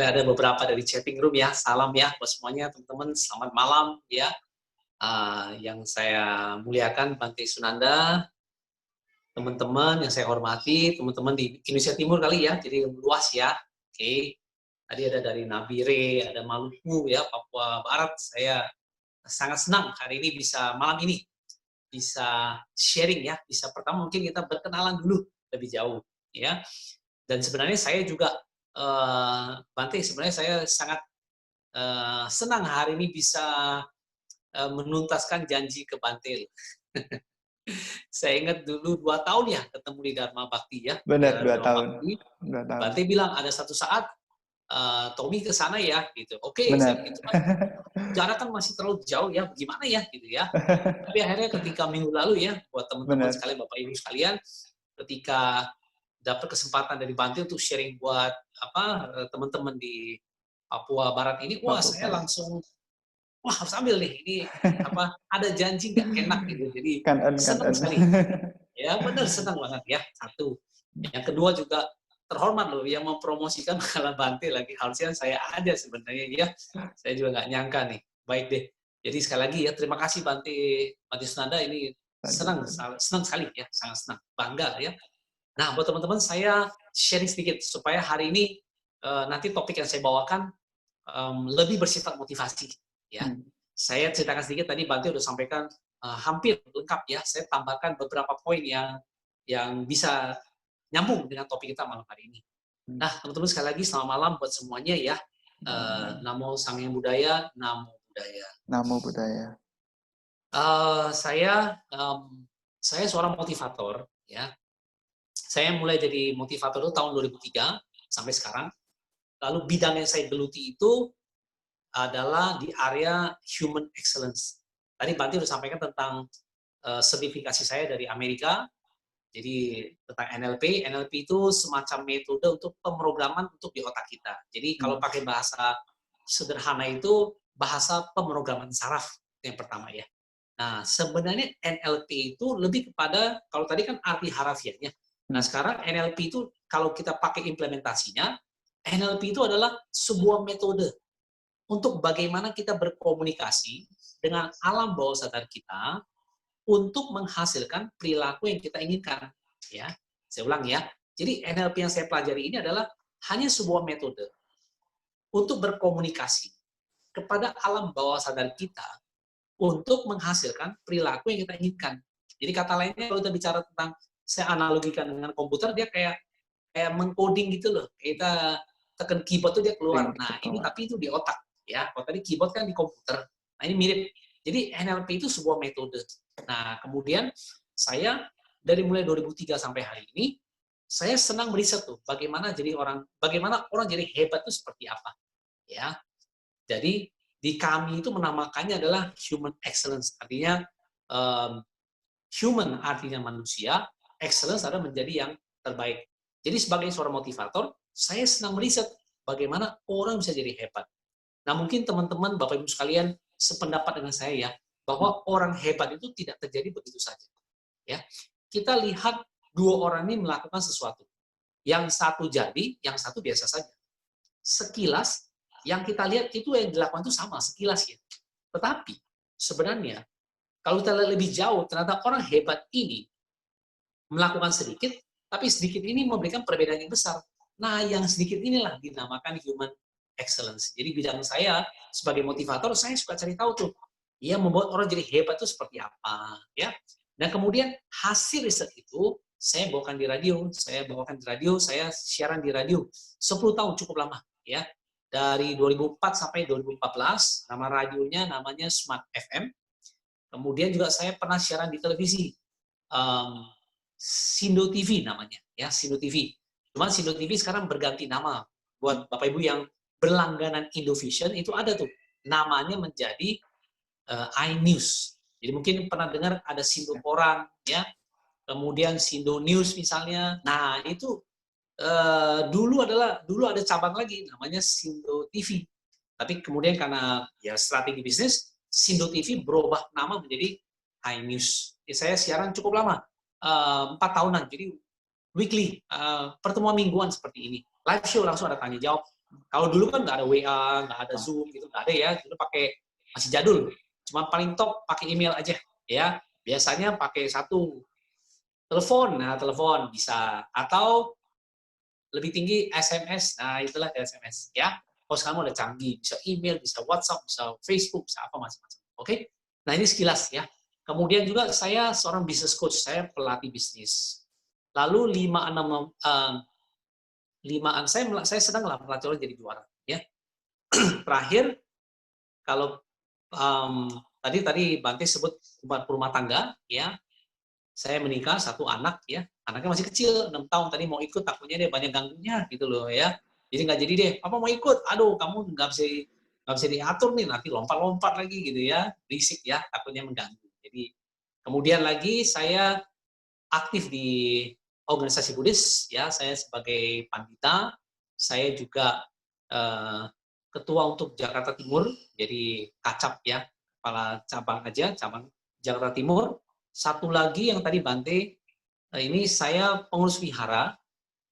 ada beberapa dari chatting room ya. Salam ya buat semuanya teman-teman. Selamat malam ya. Yang saya muliakan Bante Sunanda, teman-teman yang saya hormati, teman-teman di Indonesia Timur kali ya, jadi luas ya. Oke. Tadi ada dari Nabire, ada Maluku ya, Papua Barat. Saya sangat senang hari ini bisa malam ini bisa sharing ya. Bisa pertama mungkin kita berkenalan dulu lebih jauh ya. Dan sebenarnya saya juga Bante, sebenarnya saya sangat senang hari ini bisa menuntaskan janji ke Bante. Saya ingat dulu 2 tahun ya ketemu di Dharma Bakti ya. Di Benar, 2 Dharma tahun. Bakti. 2 tahun. Bante bilang ada satu saat Tommy ke sana ya gitu. Oke, Benar. saya itu kan jarak kan masih terlalu jauh ya, bagaimana ya gitu ya. Tapi akhirnya ketika minggu lalu ya, buat teman-teman Benar. sekalian, Bapak Ibu sekalian, ketika dapat kesempatan dari Bante untuk sharing buat teman-teman di Papua Barat ini, wah Papua saya Barat. langsung harus ambil nih, ini ada janji nggak enak gitu, jadi senang sekali. Ya benar, senang banget ya, satu. Yang kedua juga terhormat loh, yang mempromosikan malah Bante lagi, harusnya saya ada sebenarnya ya, saya juga nggak nyangka nih. Baik deh, jadi sekali lagi ya, terima kasih Bante Sunanda, ini senang sekali ya, sangat senang, bangga ya. Nah, buat teman-teman, saya sharing sedikit supaya hari ini nanti topik yang saya bawakan lebih bersifat motivasi. Ya, saya ceritakan sedikit tadi Bante udah sampaikan hampir lengkap ya. Saya tambahkan beberapa poin yang bisa nyambung dengan topik kita malam hari ini. Nah, teman-teman sekali lagi selamat malam buat semuanya ya. Namo Sang Hyang Budaya, Namo Buddhaya. Namo Buddhaya. Saya seorang motivator ya. Saya mulai jadi motivator itu tahun 2003 sampai sekarang. Lalu bidang yang saya geluti itu adalah di area human excellence. Tadi Bante sudah sampaikan tentang sertifikasi saya dari Amerika, jadi tentang NLP. NLP itu semacam metode untuk pemrograman untuk di otak kita. Jadi kalau pakai bahasa sederhana itu bahasa pemrograman saraf, yang pertama ya. Nah, sebenarnya NLP itu lebih kepada, kalau tadi kan arti harafiahnya. Nah, sekarang NLP itu kalau kita pakai implementasinya, NLP itu adalah sebuah metode untuk bagaimana kita berkomunikasi dengan alam bawah sadar kita untuk menghasilkan perilaku yang kita inginkan. Ya, saya ulang ya. Jadi NLP yang saya pelajari ini adalah hanya sebuah metode untuk berkomunikasi kepada alam bawah sadar kita untuk menghasilkan perilaku yang kita inginkan. Jadi kata lainnya kalau kita bicara tentang, saya analogikan dengan komputer, dia kayak mengcoding gitu loh. Kita tekan keyboard tuh dia keluar. Nah, ini tapi itu di otak ya. Kalau tadi keyboard kan di komputer. Nah, ini mirip. Jadi NLP itu sebuah metode. Nah, kemudian saya dari mulai 2003 sampai hari ini, saya senang meriset tuh bagaimana orang jadi hebat itu seperti apa. Ya. Jadi di kami itu menamakannya adalah human excellence. Artinya human artinya manusia, excellence adalah menjadi yang terbaik. Jadi sebagai seorang motivator, saya senang meriset bagaimana orang bisa jadi hebat. Nah, mungkin teman-teman, Bapak Ibu sekalian, sependapat dengan saya ya, bahwa orang hebat itu tidak terjadi begitu saja. Ya, kita lihat 2 orang ini melakukan sesuatu. Yang satu jadi, yang satu biasa saja. Sekilas, yang kita lihat itu yang dilakukan itu sama, sekilas ya. Tetapi, sebenarnya, kalau kita lihat lebih jauh, ternyata orang hebat ini melakukan sedikit, tapi sedikit ini memberikan perbedaan yang besar. Nah, yang sedikit inilah dinamakan human excellence. Jadi bidang saya sebagai motivator, saya suka cari tahu tuh, ya membuat orang jadi hebat itu seperti apa, ya. Dan kemudian hasil riset itu saya bawakan di radio, saya siaran di radio 10 tahun cukup lama, ya. Dari 2004 sampai 2014, nama radionya namanya Smart FM. Kemudian juga saya pernah siaran di televisi. Sindo TV namanya, ya Sindo TV. Cuman Sindo TV sekarang berganti nama. Buat Bapak Ibu yang berlangganan Indovision itu ada tuh namanya menjadi iNews. Jadi mungkin pernah dengar ada Sindo Koran, ya. Kemudian Sindo News misalnya. Nah itu dulu ada cabang lagi namanya Sindo TV. Tapi kemudian karena ya strategi bisnis, Sindo TV berubah nama menjadi iNews. Saya siaran cukup lama. 4 tahunan, jadi weekly, pertemuan mingguan seperti ini. Live show langsung ada tanya jawab. Kalau dulu kan nggak ada WA, nggak ada Zoom gitu, nggak ada ya. Dulu pakai masih jadul. Cuma paling top pakai email aja ya. Biasanya pakai satu telepon, nah telepon bisa atau lebih tinggi SMS. Nah, itulah SMS ya. Kalau sekarang udah canggih, bisa email, bisa WhatsApp, bisa Facebook, bisa apa macam-macam. Oke? Nah, ini sekilas ya. Kemudian juga saya seorang business coach, saya pelatih bisnis. Lalu 5 6 saya sedang melatih orang jadi juara ya. Terakhir kalau tadi Bante sebut rumah tangga ya. Saya menikah satu anak ya, anaknya masih kecil 6 tahun, tadi mau ikut takutnya dia banyak ganggunya gitu loh ya, jadi nggak jadi deh, apa mau ikut, aduh kamu nggak bisa diatur nih, nanti lompat-lompat lagi gitu ya, berisik ya, takutnya mengganggu. Jadi kemudian lagi saya aktif di organisasi Buddhis ya, saya sebagai pandita, saya juga eh, ketua untuk Jakarta Timur, jadi kacap ya, kepala cabang aja, cabang Jakarta Timur. Satu lagi yang tadi Bante, ini saya pengurus wihara.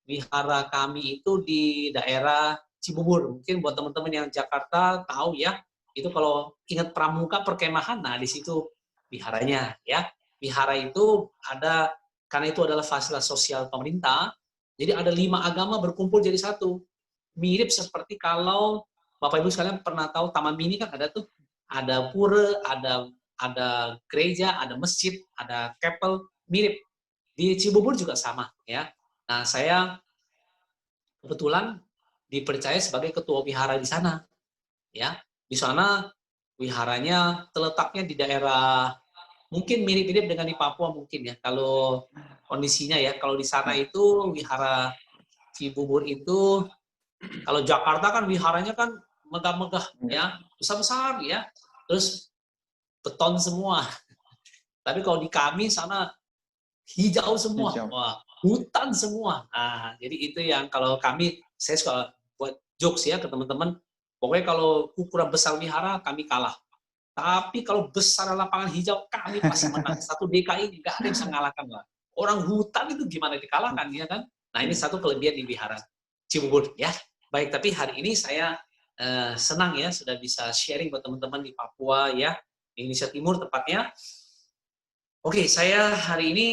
Wihara kami itu di daerah Cibubur. Mungkin buat teman-teman yang Jakarta tahu ya, itu kalau ingat pramuka perkemahan, nah di situ wiharanya ya. Wihara itu ada, karena itu adalah fasilitas sosial pemerintah, jadi ada 5 agama berkumpul jadi satu. Mirip seperti kalau Bapak Ibu sekalian pernah tahu Taman Mini kan ada tuh, ada pura, ada gereja, ada masjid, ada chapel, mirip. Di Cibubur juga sama ya. Nah, saya kebetulan dipercaya sebagai ketua wihara di sana ya. Di sana wiharanya terletaknya di daerah mungkin mirip-mirip dengan di Papua mungkin ya. Kalau kondisinya ya, kalau di sana itu wihara Cibubur itu, kalau Jakarta kan wiharanya kan megah-megah ya, besar-besar ya. Terus beton semua. Tapi kalau di kami sana hijau semua, wah, hutan semua. Nah, jadi itu yang kalau kami, saya suka buat jokes ya ke teman-teman, pokoknya kalau ukuran besar wihara kami kalah. Tapi kalau besar lapangan hijau kami pasti menang. Satu DKI nggak ada yang bisa ngalahkan lah. Orang hutan itu gimana dikalahkan ya kan? Nah ini satu kelebihan di wihara Cibubur ya. Baik, tapi hari ini saya senang ya sudah bisa sharing buat teman-teman di Papua ya, Indonesia Timur tepatnya. Oke, saya hari ini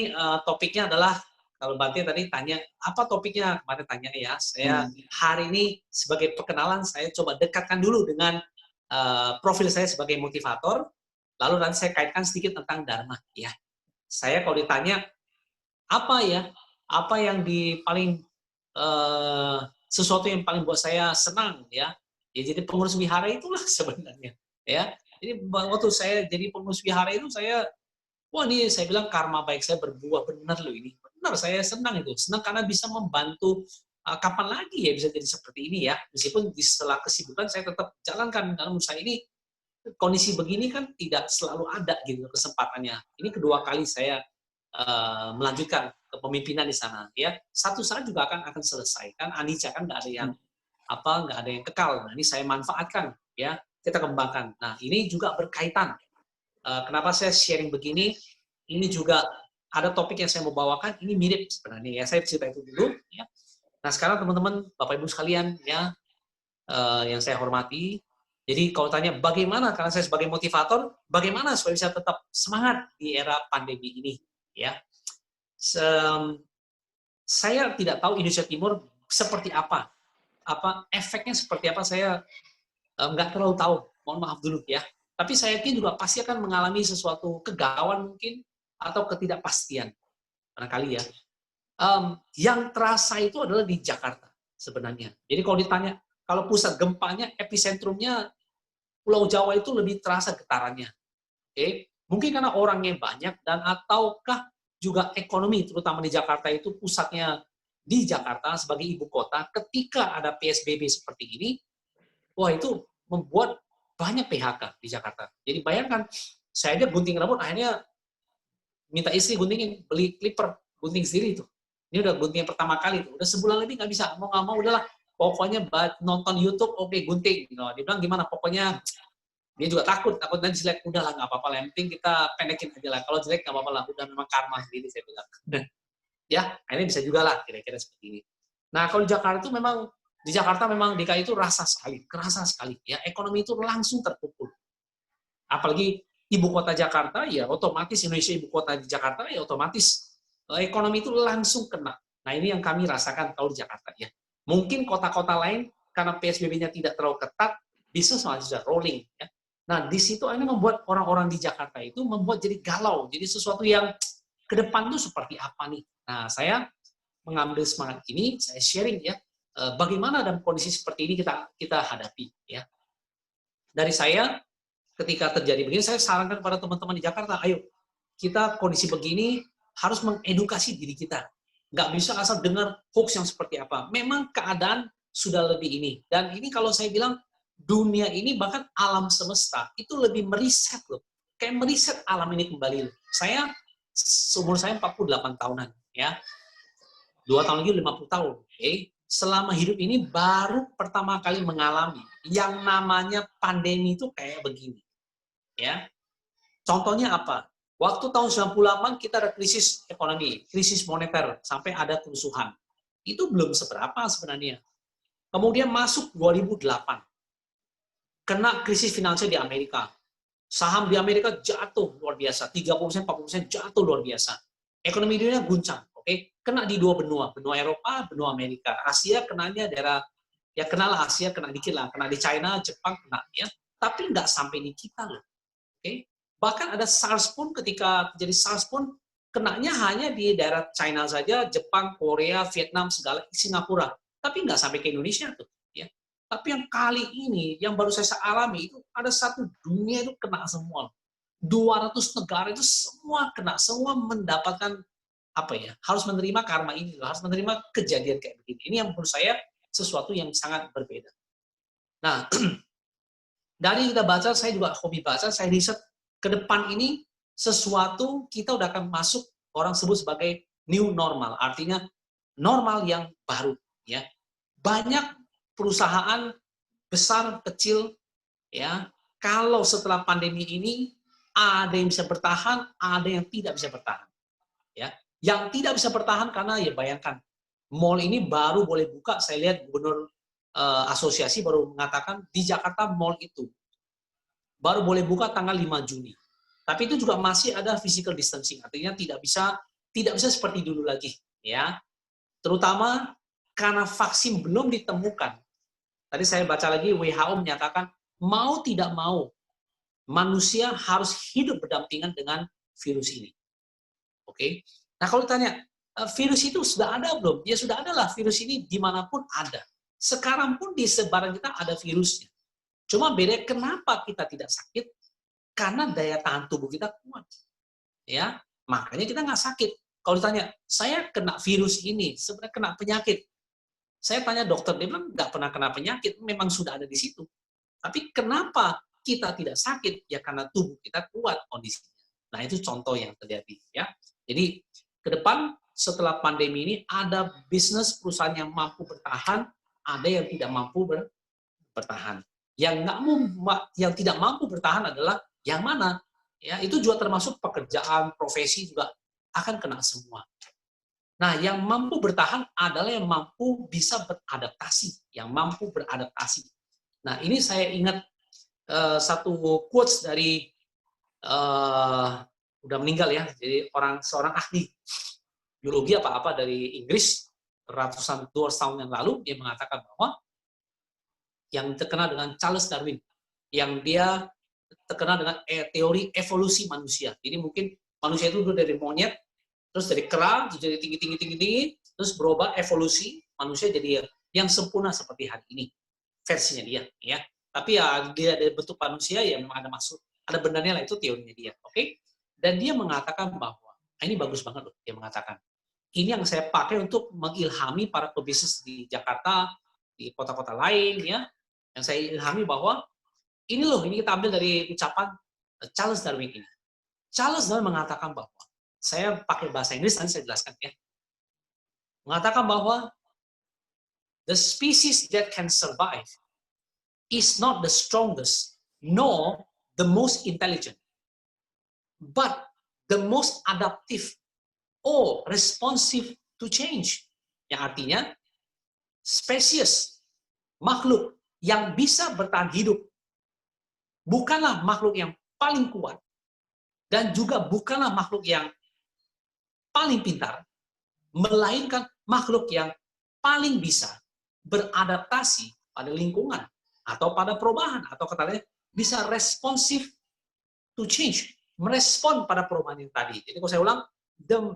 topiknya adalah, kalau Bante tadi tanya, apa topiknya? Bante tanya ya, saya hari ini sebagai perkenalan, saya coba dekatkan dulu dengan profil saya sebagai motivator, lalu nanti saya kaitkan sedikit tentang Dharma. Ya, saya kalau ditanya, apa ya, apa yang paling, sesuatu yang paling buat saya senang ya, jadi pengurus wihara itulah sebenarnya. Ya, jadi waktu saya jadi pengurus wihara itu saya, wah ini saya bilang karma baik saya berbuah benar loh ini. Benar, saya senang itu. Senang karena bisa membantu, kapan lagi ya bisa jadi seperti ini ya. Meskipun di setelah kesibukan saya tetap jalankan. Karena menurut saya ini, kondisi begini kan tidak selalu ada gitu kesempatannya. Ini kedua kali saya melanjutkan kepemimpinan di sana ya. Satu saat juga akan selesai. Kan anicca kan nggak ada yang nggak ada yang kekal. Nah, ini saya manfaatkan ya, kita kembangkan. Nah, ini juga berkaitan. Kenapa saya sharing begini? Ini juga ada topik yang saya mau bawakan. Ini mirip sebenarnya ya. Saya cerita itu dulu. Ya. Nah sekarang teman-teman, Bapak Ibu sekalian ya, yang saya hormati. Jadi kalau tanya bagaimana, karena saya sebagai motivator, bagaimana supaya bisa tetap semangat di era pandemi ini? Ya, saya tidak tahu Indonesia Timur seperti apa efeknya seperti apa. Saya nggak terlalu tahu. Mohon maaf dulu ya. Tapi saya yakin juga pasti akan mengalami sesuatu kegalauan mungkin, atau ketidakpastian. Barangkali ya. Yang terasa itu adalah di Jakarta sebenarnya. Jadi kalau ditanya, kalau pusat gempanya, epicentrumnya Pulau Jawa itu lebih terasa getarannya. Oke? Mungkin karena orangnya banyak, dan ataukah juga ekonomi, terutama di Jakarta itu pusatnya di Jakarta sebagai ibu kota, ketika ada PSBB seperti ini, wah itu membuat banyak PHK di Jakarta. Jadi bayangkan, saya aja gunting rambut, akhirnya minta istri guntingin, beli clipper, gunting sendiri itu. Ini udah gunting yang pertama kali, udah sebulan lebih nggak bisa, mau nggak mau udahlah, pokoknya nonton YouTube, oke, gunting. Dia bilang gimana, pokoknya dia juga takut nanti jelek, udahlah nggak apa-apa, yang penting kita pendekin aja lah, kalau jelek nggak apa-apa lah, udah memang karma sendiri, saya bilang. Ya, akhirnya bisa juga lah, kira-kira seperti ini. Nah, kalau di Jakarta itu memang Di Jakarta memang DKI itu kerasa sekali. Ya, ekonomi itu langsung terpukul. Apalagi ibu kota Jakarta, ya otomatis Indonesia ibu kota di Jakarta, ya otomatis ekonomi itu langsung kena. Nah, ini yang kami rasakan kalau di Jakarta ya. Mungkin kota-kota lain karena PSBB-nya tidak terlalu ketat, bisnis masih sudah rolling ya. Nah, di situ ini membuat orang-orang di Jakarta itu membuat jadi galau, jadi sesuatu yang ke depan tuh seperti apa nih. Nah, saya mengambil semangat ini, saya sharing ya, bagaimana dalam kondisi seperti ini kita hadapi ya. Dari saya ketika terjadi begini, saya sarankan kepada teman-teman di Jakarta, ayo kita kondisi begini harus mengedukasi diri kita. Nggak bisa asal dengar hoax yang seperti apa. Memang keadaan sudah lebih ini. Dan ini kalau saya bilang, dunia ini bahkan alam semesta itu lebih meriset loh. Kayak meriset alam ini kembali loh. Umur saya 48 tahunan. Ya. 2 tahun lagi 50 tahun. Okay? Selama hidup ini baru pertama kali mengalami yang namanya pandemi itu kayak begini. Ya. Contohnya apa? Waktu tahun 98 kita ada krisis ekonomi, krisis moneter, sampai ada kerusuhan. Itu belum seberapa sebenarnya. Kemudian masuk 2008, kena krisis finansial di Amerika. Saham di Amerika jatuh luar biasa, 30%, 40% jatuh luar biasa. Ekonomi dunia guncang, oke? Kena di dua benua Eropa, benua Amerika. Asia kenanya daerah, ya kenalah Asia, kena dikit lah, kena di China, Jepang kena ya. Tapi nggak sampai di kita loh. Okay? Bahkan ada SARS pun ketika terjadi SARS pun kenanya hanya di daerah China saja, Jepang, Korea, Vietnam, segala Singapura. Tapi nggak sampai ke Indonesia tuh. Ya. Tapi yang kali ini, yang baru saya alami itu ada satu dunia itu kena semua. 200 negara itu semua kena, semua mendapatkan apa ya? Harus menerima karma ini, harus menerima kejadian kayak begini. Ini yang menurut saya sesuatu yang sangat berbeda. Nah, dari kita baca, saya juga hobi baca, saya riset ke depan ini sesuatu kita udah akan masuk orang sebut sebagai new normal, artinya normal yang baru ya. Banyak perusahaan besar kecil ya, kalau setelah pandemi ini ada yang bisa bertahan, ada yang tidak bisa bertahan. Ya. Yang tidak bisa bertahan karena ya bayangkan mall ini baru boleh buka, saya lihat gubernur asosiasi baru mengatakan di Jakarta mall itu baru boleh buka tanggal 5 Juni. Tapi itu juga masih ada physical distancing, artinya tidak bisa seperti dulu lagi, ya. Terutama karena vaksin belum ditemukan. Tadi saya baca lagi WHO menyatakan mau tidak mau manusia harus hidup berdampingan dengan virus ini. Oke. Nah, kalau ditanya virus itu sudah ada belum? Ya sudah ada lah, virus ini dimanapun ada. Sekarang pun di sebaran kita ada virusnya. Cuma beda kenapa kita tidak sakit? Karena daya tahan tubuh kita kuat. Ya, makanya kita nggak sakit. Kalau ditanya, saya kena virus ini, sebenarnya kena penyakit. Saya tanya dokter, dia bilang nggak pernah kena penyakit, memang sudah ada di situ. Tapi kenapa kita tidak sakit? Ya karena tubuh kita kuat kondisinya. Nah, itu contoh yang terjadi. Ya. Jadi, ke depan setelah pandemi ini, ada bisnis perusahaan yang mampu bertahan, ada yang tidak mampu bertahan. Yang tidak mampu bertahan adalah yang mana? Ya, itu juga termasuk pekerjaan, profesi juga akan kena semua. Nah, yang mampu bertahan adalah yang mampu bisa beradaptasi, yang mampu beradaptasi. Nah, ini saya ingat satu quotes dari udah meninggal ya, jadi seorang ahli biologi apa dari Inggris ratusan 200 tahun yang lalu, dia mengatakan bahwa yang terkenal dengan Charles Darwin, yang dia terkenal dengan teori evolusi manusia. Jadi mungkin manusia itu dulu dari monyet, terus dari kera, terus jadi tinggi, terus berubah evolusi manusia jadi yang sempurna seperti hari ini versinya dia, ya. Tapi ya dia dari bentuk manusia ya memang ada maksud, ada benarnya lah, itu teorinya dia, oke? Dan dia mengatakan bahwa ini bagus banget loh, dia mengatakan ini yang saya pakai untuk mengilhami para pebisnis di Jakarta, di kota-kota lain, ya. Yang saya ilhami bahwa ini loh, ini kita ambil dari ucapan Charles Darwin ini. Charles Darwin mengatakan bahwa, saya pakai bahasa Inggris, nanti saya jelaskan ya. Mengatakan bahwa the species that can survive is not the strongest, nor the most intelligent, but the most adaptive or responsive to change. Yang artinya, spesies makhluk yang bisa bertahan hidup bukanlah makhluk yang paling kuat dan juga bukanlah makhluk yang paling pintar, melainkan makhluk yang paling bisa beradaptasi pada lingkungan atau pada perubahan, atau kata lain bisa responsif to change, merespon pada perubahan yang tadi. Jadi kalau saya ulang,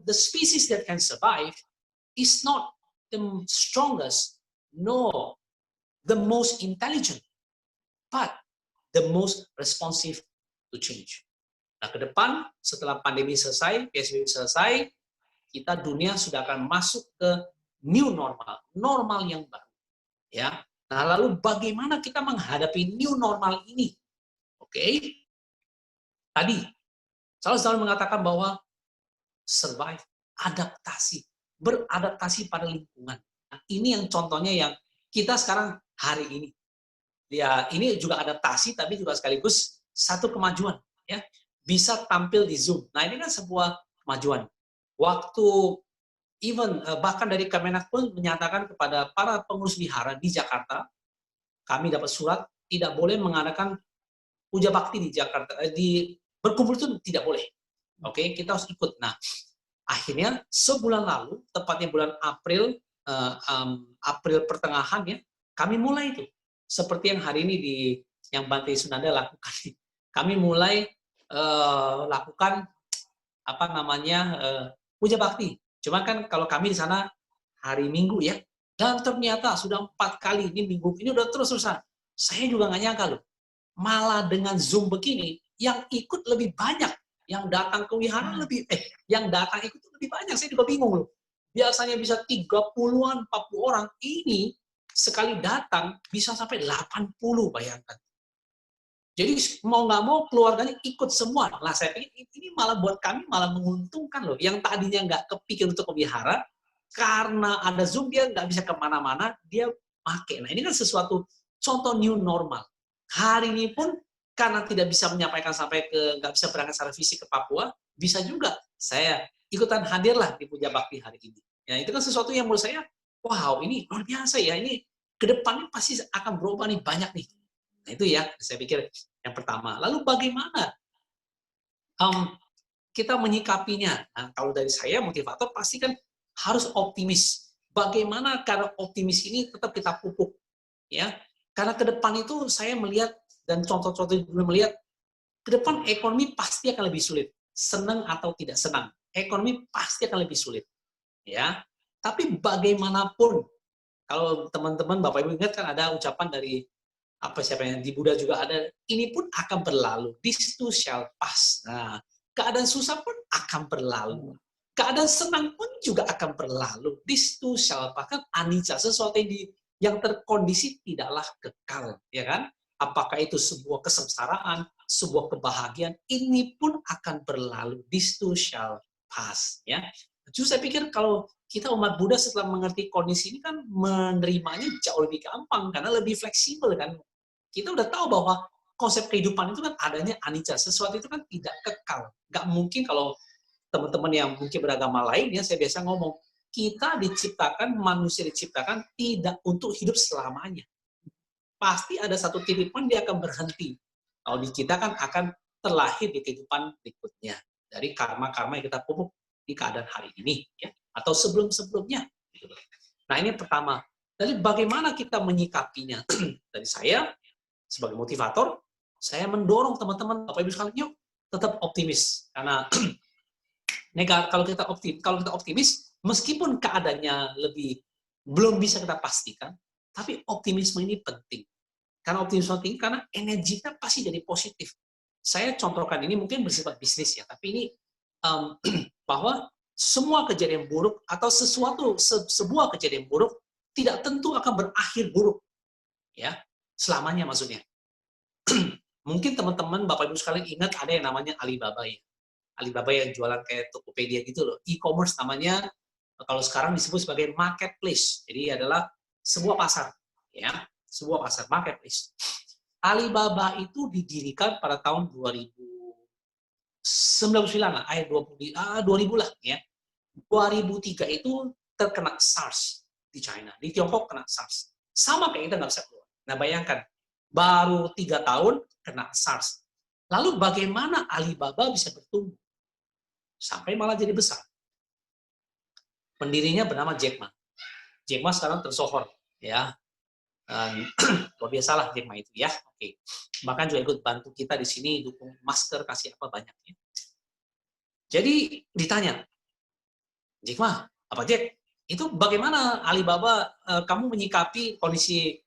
the species that can survive is not the strongest, nor the most intelligent, but the most responsive to change. Nah, ke depan setelah pandemi selesai, PSBB selesai, kita dunia sudah akan masuk ke new normal, normal yang baru. Ya. Nah, lalu bagaimana kita menghadapi new normal ini? Oke. Tadi saya selalu mengatakan bahwa survive, adaptasi, beradaptasi pada lingkungan. Nah, ini yang contohnya yang kita sekarang hari ini. Ya, ini juga adaptasi tapi juga sekaligus satu kemajuan, ya. Bisa tampil di Zoom. Nah, ini kan sebuah kemajuan. Waktu bahkan dari Kemenak pun menyatakan kepada para pengurus wihara di Jakarta, kami dapat surat tidak boleh mengadakan puja bakti di Jakarta, berkumpul itu tidak boleh. Oke, kita harus ikut. Nah, akhirnya sebulan lalu, tepatnya bulan April, April pertengahan ya, kami mulai itu. Seperti yang hari ini yang Bante Sunanda lakukan. Kami mulai lakukan puja bakti. Cuma kan kalau kami di sana hari Minggu ya, dan ternyata sudah 4 kali ini minggu ini udah terus-terusan. Saya juga nggak nyangka loh, malah dengan Zoom begini, yang ikut lebih banyak, yang datang ke wihara yang datang ikut lebih banyak. Saya juga bingung loh. Biasanya bisa 30-an, 40 orang, ini sekali datang bisa sampai 80, bayangkan. Jadi mau nggak mau keluarganya ikut semua. Nah, saya pikir ini malah buat kami malah menguntungkan loh. Yang tadinya nggak kepikir untuk ke wihara, karena ada Zoom dia nggak bisa kemana-mana, dia pakai. Nah, ini kan sesuatu contoh new normal. Hari ini pun karena tidak bisa menyampaikan nggak bisa berangkat secara fisik ke Papua, bisa juga saya ikutan hadirlah di puja bakti hari ini. Ya, itu kan sesuatu yang menurut saya, wow, ini luar biasa ya. Ini ke depannya pasti akan berubah nih, banyak nih. Nah, itu ya, saya pikir yang pertama. Lalu bagaimana kita menyikapinya? Nah, kalau dari saya, motivator pasti kan harus optimis. Bagaimana karena optimis ini tetap kita pupuk, ya? Karena ke depan itu saya melihat dan contoh-contoh juga melihat ke depan ekonomi pasti akan lebih sulit. Senang atau tidak senang, ekonomi pasti akan lebih sulit, ya. Tapi bagaimanapun, kalau teman-teman Bapak Ibu ingat kan ada ucapan dari siapa yang di Buddha juga ada, ini pun akan berlalu, this too shall pass. Nah, keadaan susah pun akan berlalu, keadaan senang pun juga akan berlalu, this too shall pass. Kan anicca, sesuatu yang terkondisi tidaklah kekal, ya kan? Apakah itu sebuah kesengsaraan, sebuah kebahagiaan, ini pun akan berlalu, this too shall pass, ya. Justru saya pikir kalau kita umat Buddha setelah mengerti kondisi ini kan menerimanya jauh lebih gampang karena lebih fleksibel kan. Kita udah tahu bahwa konsep kehidupan itu kan adanya anicca, sesuatu itu kan tidak kekal. Nggak mungkin kalau teman-teman yang mungkin beragama lain ya, saya biasa ngomong, kita diciptakan, manusia diciptakan tidak untuk hidup selamanya. Pasti ada satu titik pun dia akan berhenti. Kalau di kita kan akan terlahir di kehidupan berikutnya dari karma-karma yang kita pupuk di keadaan hari ini, ya, atau sebelum-sebelumnya. Nah, ini pertama. Jadi bagaimana kita menyikapinya? Dari saya, sebagai motivator, saya mendorong teman-teman, Bapak Ibu sekalian, yuk tetap optimis. Karena kalau kita optimis, meskipun keadaannya belum bisa kita pastikan, tapi optimisme ini penting. Karena optimisme penting, karena energinya pasti jadi positif. Saya contohkan ini mungkin bersifat bisnis ya, tapi ini bahwa semua kejadian buruk atau sebuah kejadian buruk tidak tentu akan berakhir buruk, ya, selamanya maksudnya. Mungkin teman-teman Bapak Ibu sekalian ingat ada yang namanya Alibaba ya. Alibaba yang jualan kayak Tokopedia gitu loh. E-commerce namanya, kalau sekarang disebut sebagai marketplace. Jadi adalah sebuah pasar, ya, sebuah pasar marketplace. Alibaba itu didirikan pada tahun 2099 lah, akhir 2000 lah ya. 2003 itu terkena SARS di China, di Tiongkok kena SARS. Sama kayak kita nggak bisa keluar. Nah bayangkan, baru 3 tahun kena SARS. Lalu bagaimana Alibaba bisa bertumbuh? Sampai malah jadi besar. Pendirinya bernama Jack Ma. Jack Ma sekarang tersohor, ya. Luar biasalah Jack Ma itu, ya. Oke. Bahkan juga ikut bantu kita di sini, dukung masker, kasih apa banyak. Ya. Jadi ditanya, Jack Ma, apa Jack? Itu bagaimana Alibaba kamu menyikapi kondisi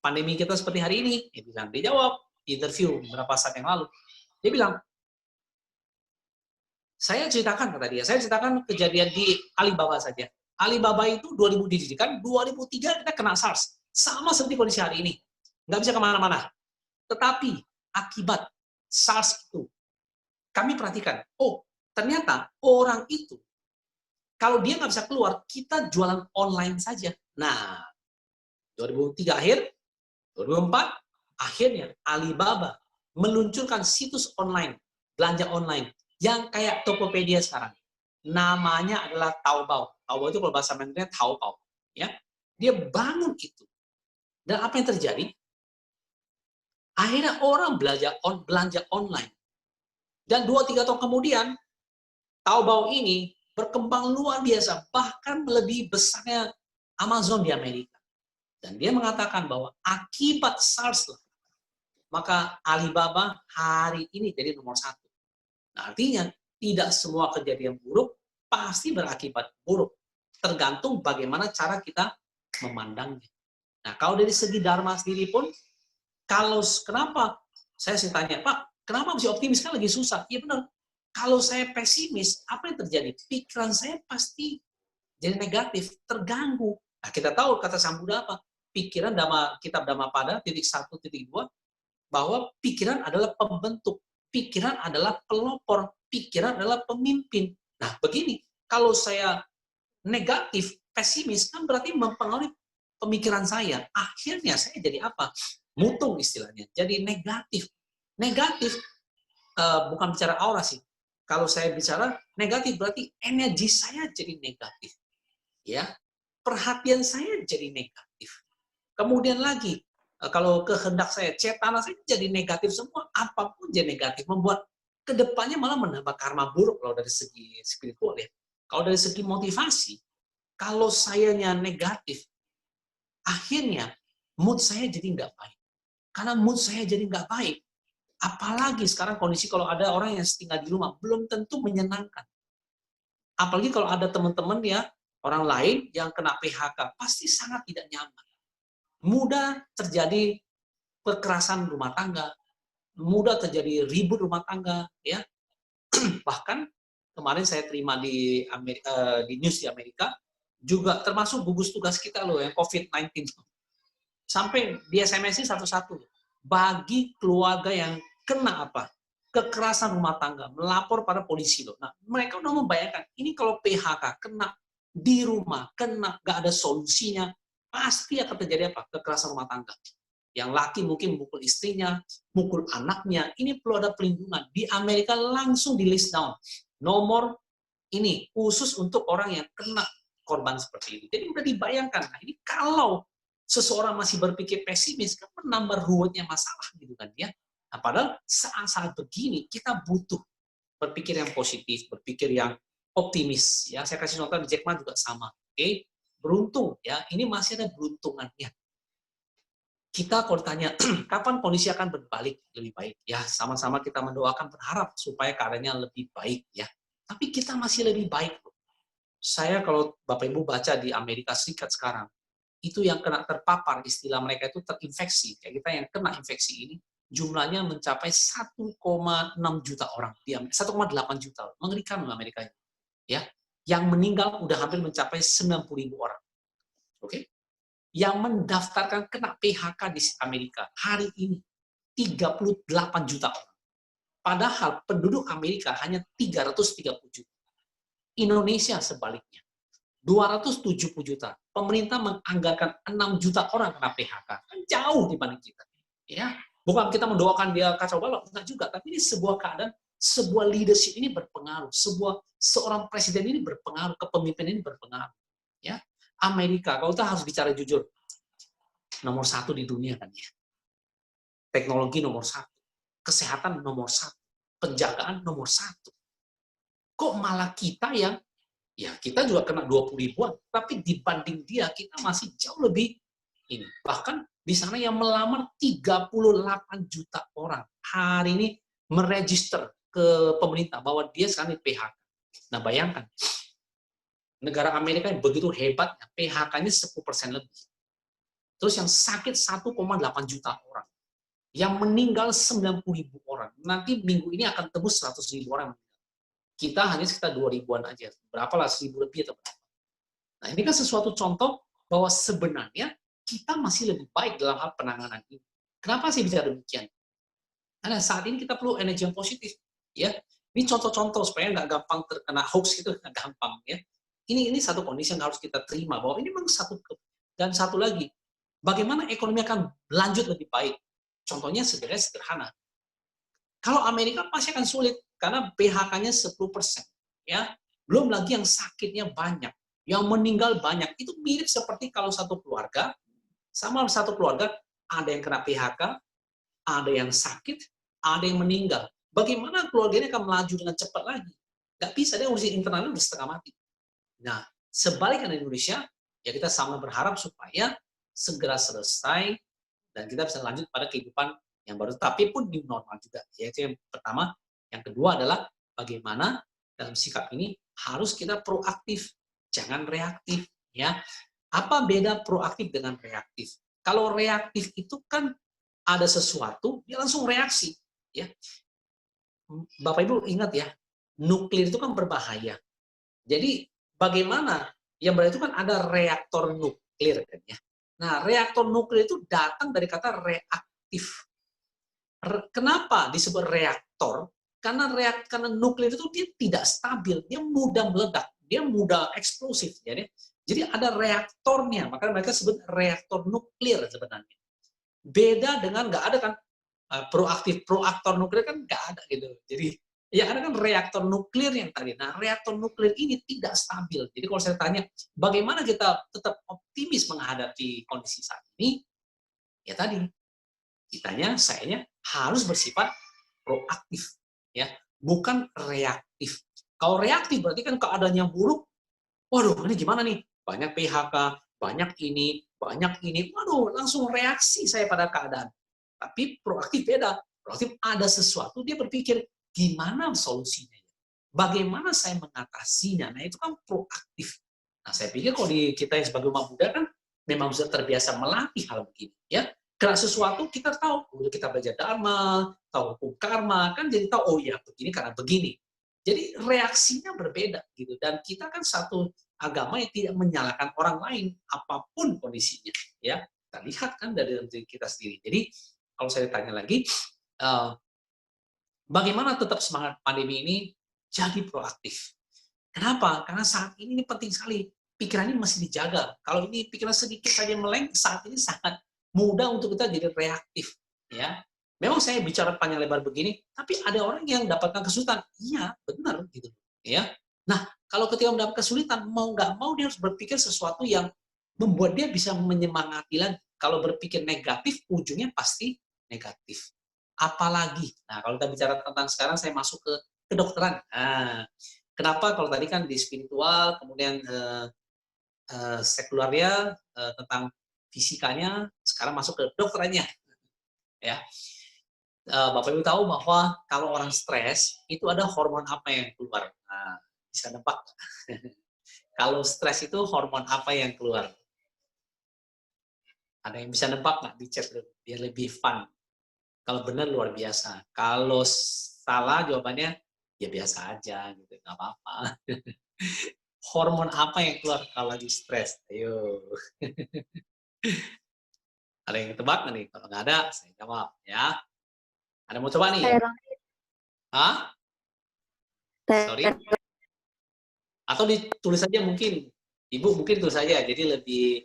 pandemi kita seperti hari ini? Dia jawab di interview beberapa saat yang lalu. Dia bilang, saya ceritakan kejadian di Alibaba saja. Alibaba itu 2000 didirikan, 2003 kita kena SARS. Sama seperti kondisi hari ini. Nggak bisa kemana-mana. Tetapi akibat SARS itu, kami perhatikan, oh ternyata orang itu, kalau dia nggak bisa keluar, kita jualan online saja. Nah, 2003 akhir, 2004, akhirnya Alibaba meluncurkan situs online, belanja online, yang kayak Tokopedia sekarang. Namanya adalah Taobao. Taobao itu kalau bahasa Mandarinnya Taobao. Ya. Dia bangun itu. Dan apa yang terjadi? Akhirnya orang belanja online. Dan 2-3 tahun kemudian, Taobao ini berkembang luar biasa, bahkan melebihi besarnya Amazon di Amerika. Dan dia mengatakan bahwa akibat SARS, maka Alibaba hari ini jadi nomor 1. Nah, artinya tidak semua kejadian buruk pasti berakibat buruk. Tergantung bagaimana cara kita memandangnya. Nah, kalau dari segi Dharma sendiri pun, kalau kenapa saya sih tanya, Pak, kenapa mesti optimis kan lagi susah? Iya benar. Kalau saya pesimis, apa yang terjadi? Pikiran saya pasti jadi negatif, terganggu. Nah, kita tahu kata Sang Buddha apa? Pikiran kitab Dhammapada titik 1, titik 2, bahwa pikiran adalah pembentuk, pikiran adalah pelopor, pikiran adalah pemimpin. Nah, begini, kalau saya negatif, pesimis, kan berarti mempengaruhi pemikiran saya. Akhirnya saya jadi apa? Mutung istilahnya. Jadi negatif. Negatif, bukan bicara aura sih. Kalau saya bicara negatif, berarti energi saya jadi negatif. Ya, perhatian saya jadi negatif. Kemudian lagi, kalau kehendak saya, cetana saya jadi negatif semua, apapun jadi negatif, membuat kedepannya malah menambah karma buruk kalau dari segi spiritual ya. Kalau dari segi motivasi, kalau sayanya negatif, akhirnya mood saya jadi nggak baik. Karena mood saya jadi nggak baik, apalagi sekarang kondisi kalau ada orang yang tinggal di rumah, belum tentu menyenangkan. Apalagi kalau ada teman-teman ya, orang lain yang kena PHK, pasti sangat tidak nyaman. Mudah terjadi kekerasan rumah tangga, mudah terjadi ribut rumah tangga, ya. Bahkan kemarin saya terima di news di Amerika, juga termasuk gugus tugas kita loh yang COVID-19. Sampai di SMS-nya satu-satu. Bagi keluarga yang kena apa? Kekerasan rumah tangga, melapor pada polisi loh. Nah, mereka udah membayangkan, ini kalau PHK, kena di rumah, kena, nggak ada solusinya, pasti akan terjadi apa? Kekerasan rumah tangga. Yang laki mungkin mukul istrinya, mukul anaknya, ini perlu ada pelindungan. Di Amerika langsung di list down. Nomor ini khusus untuk orang yang kena korban seperti ini. Jadi udah dibayangkan, nah ini kalau seseorang masih berpikir pesimis, kan menambah ruwetnya masalah gitu kan ya. Nah, padahal saat-saat begini kita butuh berpikir yang positif, berpikir yang optimis. Ya, saya kasih contoh di Jack Ma juga sama. Oke, beruntung ya. Ini masih ada beruntungannya. Kita kalau ditanya kapan kondisi akan berbalik lebih baik, ya sama-sama kita mendoakan berharap supaya keadaannya lebih baik ya. Tapi kita masih lebih baik. Saya kalau Bapak Ibu baca di Amerika Serikat sekarang, itu yang kena terpapar, istilah mereka itu terinfeksi. Kayak kita yang kena infeksi ini, jumlahnya mencapai 1,6 juta orang. 1,8 juta. Mengerikan loh Amerika ini. Ya. Yang meninggal udah hampir mencapai 90.000 orang. Oke? Yang mendaftarkan kena PHK di Amerika hari ini 38 juta orang. Padahal penduduk Amerika hanya 330 juta. Indonesia sebaliknya. 270 juta. Pemerintah menganggarkan 6 juta orang kena PHK. Kan jauh dibanding kita. Ya, bukan kita mendoakan dia kacau balau, enggak juga. Tapi ini sebuah keadaan, sebuah leadership ini berpengaruh. Seorang presiden ini berpengaruh, kepemimpinan ini berpengaruh. Ya, Amerika, kalau kita harus bicara jujur, nomor satu di dunia kan ya. Teknologi nomor satu, kesehatan nomor satu, penjagaan nomor satu. Kok malah kita yang, ya kita juga kena 20 ribuan, tapi dibanding dia kita masih jauh lebih ini. Bahkan di sana yang melamar 38 juta orang hari ini meregister ke pemerintah bahwa dia sekarang di PHK. Nah bayangkan, negara Amerika yang begitu hebatnya, PHK-nya 10% lebih. Terus yang sakit 1,8 juta orang. Yang meninggal 90 ribu orang. Nanti minggu ini akan tembus 100 ribu orang. Kita hanya sekitar 2 ribuan aja. Berapalah 1.000 lebih atau berapa. Nah ini kan sesuatu contoh bahwa sebenarnya kita masih lebih baik dalam hal penanganan ini. Kenapa sih bicara demikian? Karena saat ini kita perlu energi yang positif. Ya, ini contoh-contoh supaya nggak gampang terkena hoax itu, nggak gampang ya. Ini satu kondisi yang harus kita terima bahwa ini memang satu. Dan satu lagi, bagaimana ekonomi akan lanjut lebih baik? Contohnya sebenarnya sederhana. Kalau Amerika pasti akan sulit karena PHK-nya 10%. Ya, belum lagi yang sakitnya banyak, yang meninggal banyak. Itu mirip seperti kalau satu keluarga, sama satu keluarga ada yang kena PHK, ada yang sakit, ada yang meninggal. Bagaimana keluarga ini akan melaju dengan cepat lagi? Nggak bisa, dia urusan internalnya udah setengah mati. Nah, sebaliknya di Indonesia, ya kita sama berharap supaya segera selesai dan kita bisa lanjut pada kehidupan yang baru, tapi pun new normal juga. Yaitu yang pertama. Yang kedua adalah bagaimana dalam sikap ini harus kita proaktif, jangan reaktif. Ya, apa beda proaktif dengan reaktif? Kalau reaktif itu kan ada sesuatu, dia langsung reaksi. Ya, Bapak Ibu ingat ya, nuklir itu kan berbahaya. Jadi bagaimana? Yang berarti itu kan ada reaktor nuklir kan ya. Nah, reaktor nuklir itu datang dari kata reaktif. Kenapa disebut reaktor? Karena nuklir itu dia tidak stabil, dia mudah meledak, dia mudah eksplosif. Jadi ada reaktornya, maka mereka sebut reaktor nuklir sebenarnya. Beda dengan nggak ada kan proaktor nuklir kan nggak ada gitu. Jadi yang ada kan reaktor nuklir yang tadi. Nah, reaktor nuklir ini tidak stabil. Jadi kalau saya tanya, bagaimana kita tetap optimis menghadapi kondisi saat ini? Ya tadi, sayanya harus bersifat proaktif, ya, bukan reaktif. Kalau reaktif berarti kan keadaannya buruk, waduh ini gimana nih? Banyak PHK, banyak ini, waduh langsung reaksi saya pada keadaan. Tapi proaktif beda. Proaktif ada sesuatu, dia berpikir gimana solusinya, bagaimana saya mengatasinya. Nah itu kan proaktif. Nah saya pikir kalau di kita yang sebagai umat Buddha kan memang sudah terbiasa melatih hal begini, ya. Kena sesuatu kita tahu, udah kita belajar dharma, tahu hukum karma, kan jadi tahu oh ya begini karena begini. Jadi reaksinya berbeda gitu. Dan kita kan satu agama yang tidak menyalahkan orang lain apapun kondisinya, ya. Kita lihat kan dari diri kita sendiri. Jadi kalau saya tanya lagi, bagaimana tetap semangat pandemi ini jadi proaktif? Kenapa? Karena saat ini penting sekali. Pikiran ini masih dijaga. Kalau ini pikiran sedikit saja meleng, saat ini sangat mudah untuk kita jadi reaktif. Ya, memang saya bicara panjang lebar begini, tapi ada orang yang dapatkan kesulitan. Iya, benar gitu. Ya, nah kalau ketika mendapat kesulitan, mau nggak mau dia harus berpikir sesuatu yang membuat dia bisa menyemangati lagi. Kalau berpikir negatif, ujungnya pasti negatif. Apalagi, nah kalau kita bicara tentang sekarang, saya masuk ke kedokteran. Nah, kenapa kalau tadi kan di spiritual, kemudian sekularnya tentang fisikanya, sekarang masuk ke dokterannya, ya. Bapak Ibu tahu bahwa kalau orang stres itu ada hormon apa yang keluar? Nah, bisa nebak? Kalau stres itu hormon apa yang keluar? Ada yang bisa nebak nggak di chat biar lebih fun? Kalau benar luar biasa. Kalau salah jawabannya ya biasa aja gitu, nggak apa-apa. Hormon apa yang keluar kalau lagi stres? Ayo. Ada yang tebak nggak nih? Kalau nggak ada, saya jawab ya. Ada mau coba nih? Hah? Sorry? Atau ditulis saja mungkin. Ibu mungkin tulis saja, jadi lebih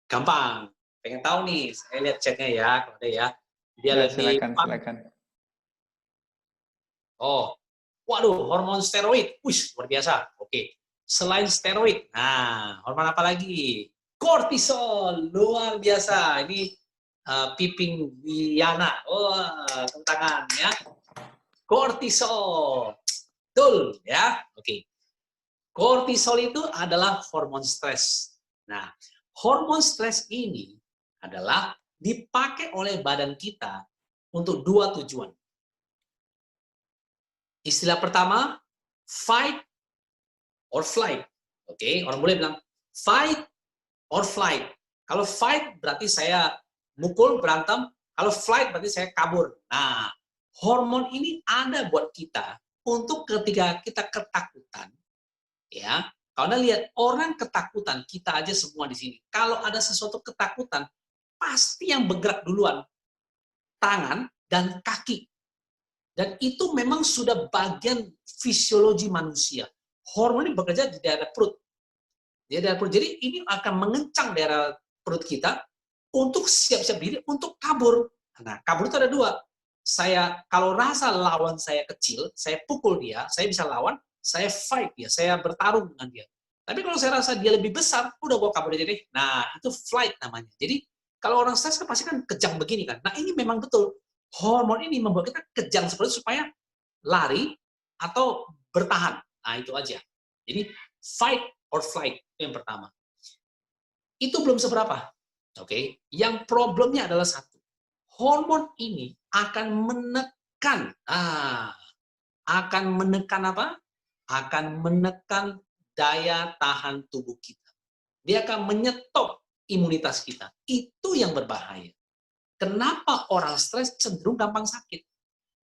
gampang. Pengen tahu nih, saya lihat chatnya ya, kalau ada ya. Biar Ya, lebih silakan. Oh, waduh, hormon steroid. Wih, luar biasa. Oke. Selain steroid, nah, hormon apa lagi? Kortisol, luar biasa. Ini Piping Wiana. Tepuk tangan ya. Kortisol. Betul ya. Oke. Kortisol itu adalah hormon stres. Nah, hormon stres ini adalah dipakai oleh badan kita untuk dua tujuan. Istilah pertama, fight or flight. Oke, orang boleh bilang fight or flight. Kalau fight berarti saya mukul, berantem. Kalau flight berarti saya kabur. Nah, hormon ini ada buat kita untuk ketika kita ketakutan. Ya, kalau Anda lihat orang ketakutan, kita aja semua di sini. Kalau ada sesuatu ketakutan, pasti yang bergerak duluan tangan dan kaki. Dan itu memang sudah bagian fisiologi manusia. Hormon ini bekerja di daerah perut. Di daerah perut. Jadi ini akan mengencang daerah perut kita untuk siap-siap diri untuk kabur. Nah, kabur itu ada dua. Saya kalau rasa lawan saya kecil, saya pukul dia, saya bisa lawan, saya fight dia, saya bertarung dengan dia. Tapi kalau saya rasa dia lebih besar, udah gua kabur aja deh. Nah, itu flight namanya. Jadi kalau orang stres kan pasti kan kejang begini kan. Nah, ini memang betul. Hormon ini membuat kita kejang seperti itu supaya lari atau bertahan. Nah, itu aja. Jadi fight or flight itu yang pertama. Itu belum seberapa. Oke, yang problemnya adalah satu. Hormon ini akan menekan apa? Akan menekan daya tahan tubuh kita. Dia akan menyetop imunitas kita. Itu yang berbahaya. Kenapa orang stres cenderung gampang sakit?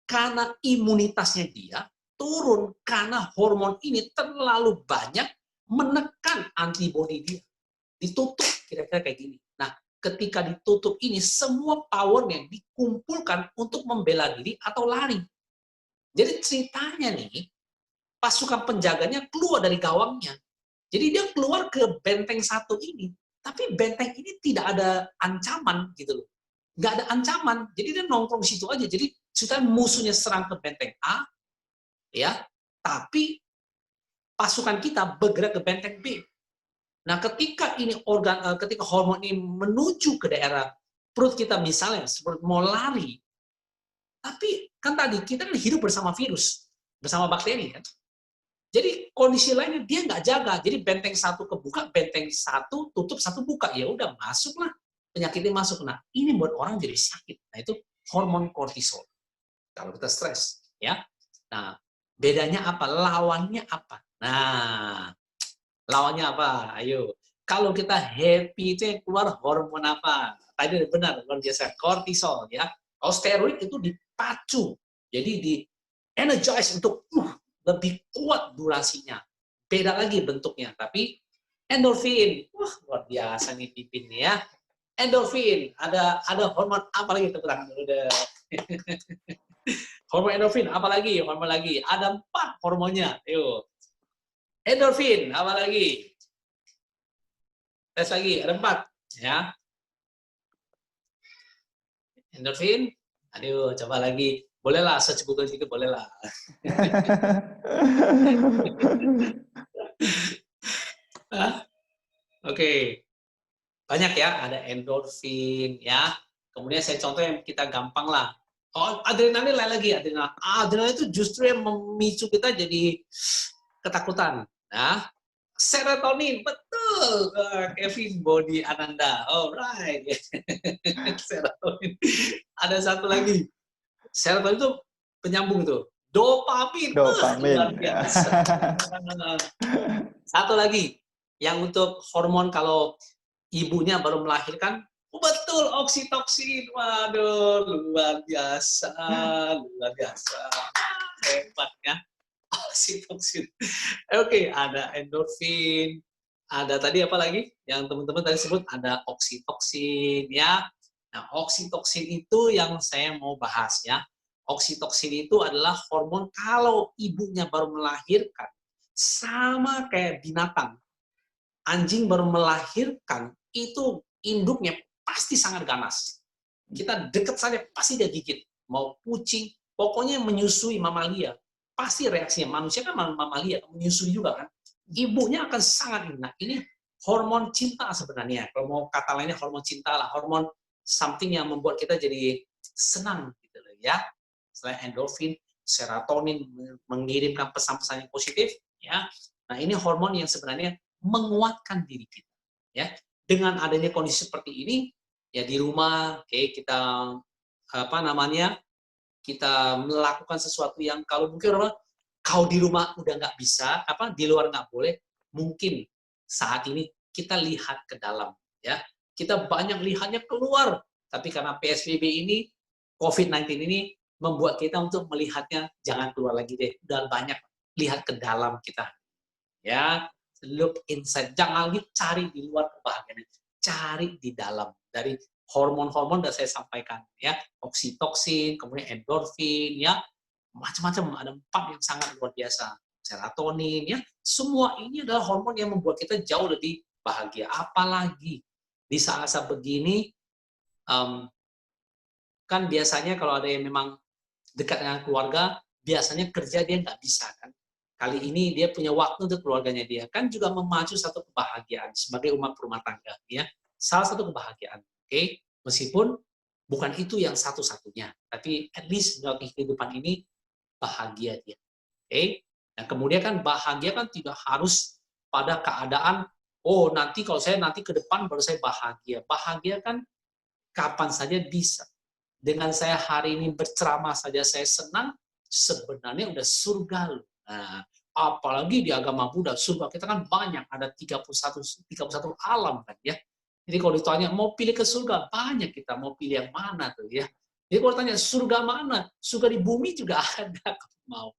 Karena imunitasnya dia turun karena hormon ini terlalu banyak menekan antibodi dia. Ditutup kira-kira kayak gini. Nah, ketika ditutup ini semua powernya dikumpulkan untuk membela diri atau lari. Jadi ceritanya nih, pasukan penjaganya keluar dari gawangnya. Jadi dia keluar ke benteng satu ini, tapi benteng ini tidak ada ancaman gitu loh. Nggak ada ancaman, jadi dia nongkrong di situ aja. Jadi supaya musuhnya serang ke benteng A, ya, tapi pasukan kita bergerak ke benteng B. Nah, ketika ketika hormon ini menuju ke daerah perut kita misalnya seperti mau lari, tapi kan tadi kita kan hidup bersama virus, bersama bakteri kan. Jadi kondisi lainnya dia nggak jaga. Jadi benteng satu kebuka, benteng satu tutup, satu buka. Ya udah masuklah penyakitnya masuk. Nah ini buat orang jadi sakit. Nah itu hormon kortisol. Kalau kita stres, ya. Nah bedanya apa? Lawannya apa? Nah lawannya apa? Ayo. Kalau kita happy itu yang keluar hormon apa? Tadi benar, luar biasa. Kortisol, ya. Kalau steroid itu dipacu. Jadi di energize untuk lebih kuat durasinya. Beda lagi bentuknya, tapi endorfin. Wah, luar biasa nih Pipin nih ya. Endorfin, ada hormon apa lagi teman-teman? Udah. Hormon endorfin, apa lagi? Hormon lagi. Ada 4 hormonnya. Yuk. Endorfin, apa lagi? Tes lagi, ada 4 ya. Endorfin, aduh, coba lagi. Bolehlah search Google gitu, bolehlah. Oke. Banyak ya, ada endorfin ya. Kemudian saya contoh yang kita gampang lah. Oh, adrenalin lagi, adrenalin. Adrenalin itu justru yang memicu kita jadi ketakutan. Nah, serotonin, betul. Kevin Body Ananda. Alright. Serotonin. Ada satu lagi. Serotonin itu penyambung itu. Dopamin. Luar biasa. Satu lagi, yang untuk hormon kalau ibunya baru melahirkan, betul oksitoksin. Waduh, luar biasa, luar biasa. Hebat ya. Oksitoksin. Oke, ada endorfin. Ada tadi apa lagi? Yang teman-teman tadi sebut ada oksitoksin ya. Nah, oksitoksin itu yang saya mau bahas ya. Oksitoksin itu adalah hormon kalau ibunya baru melahirkan. Sama kayak binatang. Anjing baru melahirkan, itu induknya pasti sangat ganas. Kita dekat saja, pasti dia gigit. Mau kucing, pokoknya menyusui mamalia. Pasti reaksinya. Manusia kan mamalia, menyusui juga kan. Ibunya akan sangat, nah ini hormon cinta sebenarnya. Kalau mau kata lainnya hormon cinta lah, hormon something yang membuat kita jadi senang gitu loh ya. Selain endorfin, serotonin mengirimkan pesan-pesan yang positif ya. Nah, ini hormon yang sebenarnya menguatkan diri kita ya. Dengan adanya kondisi seperti ini ya di rumah, oke, kita apa namanya? Kita melakukan sesuatu yang kalau mungkin orang kau di rumah udah nggak bisa, apa di luar nggak boleh, mungkin saat ini kita lihat ke dalam, ya. Kita banyak lihatnya keluar, tapi karena PSBB ini, COVID-19 ini membuat kita untuk melihatnya jangan keluar lagi deh, udah banyak lihat ke dalam kita, ya. Look inside, jangan lagi cari di luar kebahagiaan, cari di dalam dari hormon-hormon yang saya sampaikan, ya, oksitoksin, kemudian endorfin, ya, macam-macam, ada 4 yang sangat luar biasa, serotonin, ya, semua ini adalah hormon yang membuat kita jauh lebih bahagia. Apalagi di saat-saat begini, kan biasanya kalau ada yang memang dekat dengan keluarga, biasanya kerja dia nggak bisa kan. Kali ini dia punya waktu untuk keluarganya dia, kan juga memacu satu kebahagiaan sebagai umat rumah tangga, ya. Salah satu kebahagiaan, oke? Meskipun bukan itu yang satu-satunya, tapi at least dalam kehidupan ini bahagia dia, oke? Dan kemudian kan bahagia kan tidak harus pada keadaan, oh nanti kalau saya nanti ke depan baru saya bahagia. Bahagia kan kapan saja bisa. Dengan saya hari ini berceramah saja saya senang, sebenarnya udah surga loh. Nah, apalagi di agama Buddha, surga kita kan banyak, ada 31 alam kan ya. Jadi kalau ditanya mau pilih ke surga, banyak kita mau pilih yang mana tuh ya. Jadi kalau tanya surga mana, surga di bumi juga ada kalau mau.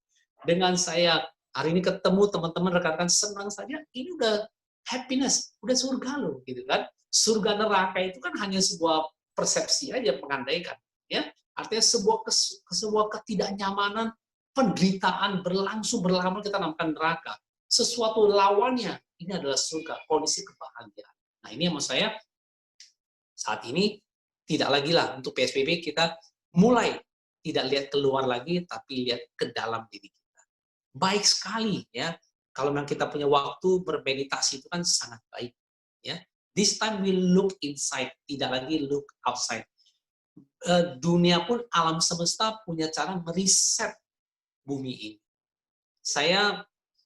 Dengan saya hari ini ketemu teman-teman rekan-rekan senang saja, ini udah happiness, udah surga loh gitu kan. Surga neraka itu kan hanya sebuah persepsi aja mengandaikan ya, artinya sebuah ketidaknyamanan, penderitaan berlangsung berlama kita namakan neraka. Sesuatu lawannya ini adalah surga, kondisi kebahagiaan. Nah ini yang maksud saya saat ini tidak lagi lah untuk PSBB kita mulai tidak lihat keluar lagi tapi lihat ke dalam diri kita. Baik sekali ya kalau memang kita punya waktu bermeditasi itu kan sangat baik ya. This time we look inside, tidak lagi look outside. Dunia pun alam semesta punya cara meriset bumi ini. Saya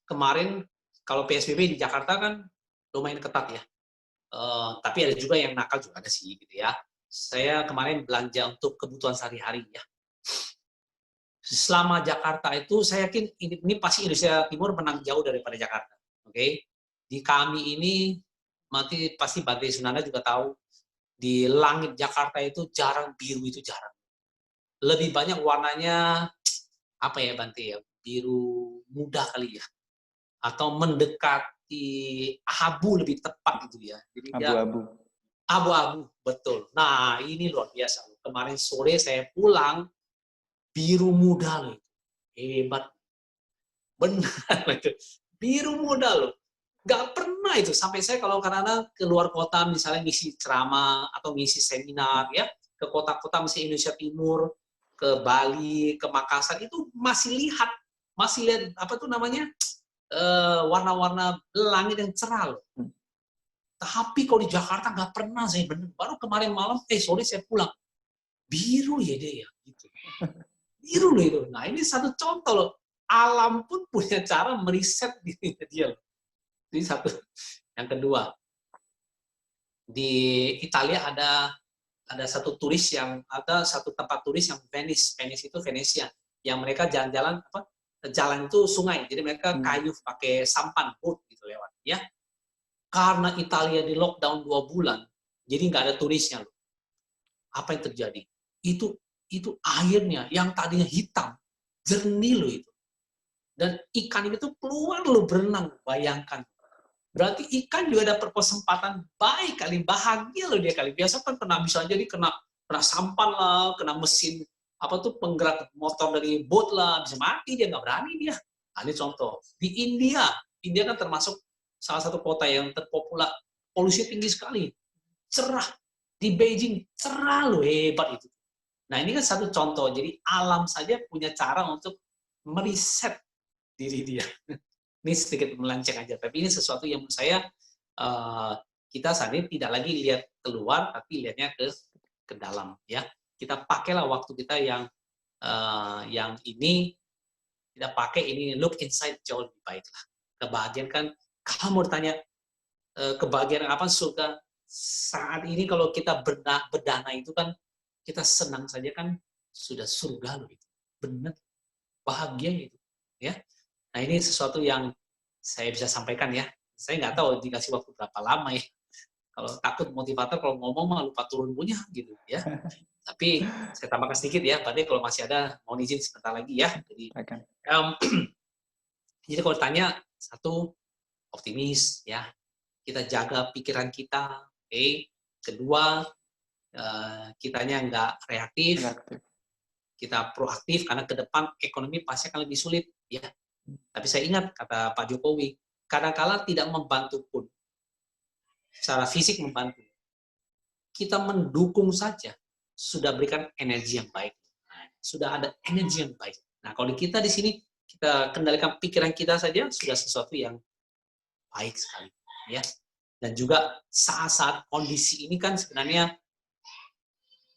kemarin kalau PSBB di Jakarta kan lumayan ketat ya. Tapi ada juga yang nakal juga ada sih gitu ya. Saya kemarin belanja untuk kebutuhan sehari-hari ya. Selama Jakarta itu saya yakin ini pasti Indonesia Timur menang jauh daripada Jakarta. Oke. Di kami ini pasti Bante Sunanda juga tahu di langit Jakarta itu jarang biru, itu jarang. Lebih banyak warnanya apa ya Bante ya, biru muda kali ya, atau mendekati abu lebih tepat gitu ya. Jadi dia Abu-abu. abu-abu, betul. Nah ini luar biasa. Kemarin sore saya pulang, biru muda loh, hebat, benar itu, biru muda loh. Nggak pernah itu, sampai saya kalau karena keluar kota misalnya ngisi ceramah atau ngisi seminar ya, ke kota-kota misalnya Indonesia Timur, ke Bali, ke Makassar, itu masih lihat apa tuh namanya, warna-warna langit yang cerah loh. Tapi kalau di Jakarta nggak pernah saya bener. Baru kemarin malam, sore saya pulang, biru ya dia ya, gitu. Biru loh itu. Nah ini satu contoh loh, alam pun punya cara meriset dirinya dia loh. Ini satu. Yang kedua, di Italia ada satu tempat turis yang Venice itu Venesia, yang mereka jalan-jalan jalan itu sungai, jadi mereka kayu pakai sampan boat gitu lewat ya. Karena Italia di lockdown 2 bulan, jadi nggak ada turisnya loh. Apa yang terjadi? Itu airnya yang tadinya hitam, jernih loh itu. Dan ikan itu keluar loh berenang, bayangkan. Berarti ikan juga ada kesempatan baik kali, bahagia loh dia kali. Biasa kan bisa jadi kena sampan lah, kena mesin penggerak motor dari boat lah, bisa mati dia, nggak berani dia. Nah, ini contoh. Di India kan termasuk salah satu kota yang terpopuler, polusi tinggi sekali, cerah. Di Beijing cerah loh, hebat itu. Nah ini kan satu contoh. Jadi alam saja punya cara untuk meriset diri dia. Ini sedikit melenceng aja, tapi ini sesuatu yang menurut saya eh, kita saat ini tidak lagi lihat keluar, tapi lihatnya ke dalam, ya. Kita pakailah waktu kita yang ini, kita pakai ini look inside jauh lebih baik lah. Kebahagiaan kan, kalau mau ditanya kebahagiaan apa surga saat ini, kalau kita berdana itu kan kita senang saja kan sudah surga loh itu. Benar, bahagia itu, ya. Nah, ini sesuatu yang saya bisa sampaikan ya. Saya nggak tahu dikasih waktu berapa lama ya. Kalau takut motivator kalau ngomong mah lupa turun punya gitu ya. Tapi saya tambahkan sedikit ya. Berarti kalau masih ada mohon izin sebentar lagi ya. Jadi Akan. jadi kalau tanya satu, optimis ya. Kita jaga pikiran kita. Oke. Kedua, kitanya nggak reaktif. Reaktif. Kita proaktif karena ke depan ekonomi pasti akan lebih sulit ya. Tapi saya ingat kata Pak Jokowi, kadang-kala tidak membantu pun, secara fisik membantu, kita mendukung saja, sudah berikan energi yang baik. Nah, sudah ada energi yang baik. Nah, kalau kita di sini, kita kendalikan pikiran kita saja, sudah sesuatu yang baik sekali. Ya. Dan juga saat-saat kondisi ini kan sebenarnya,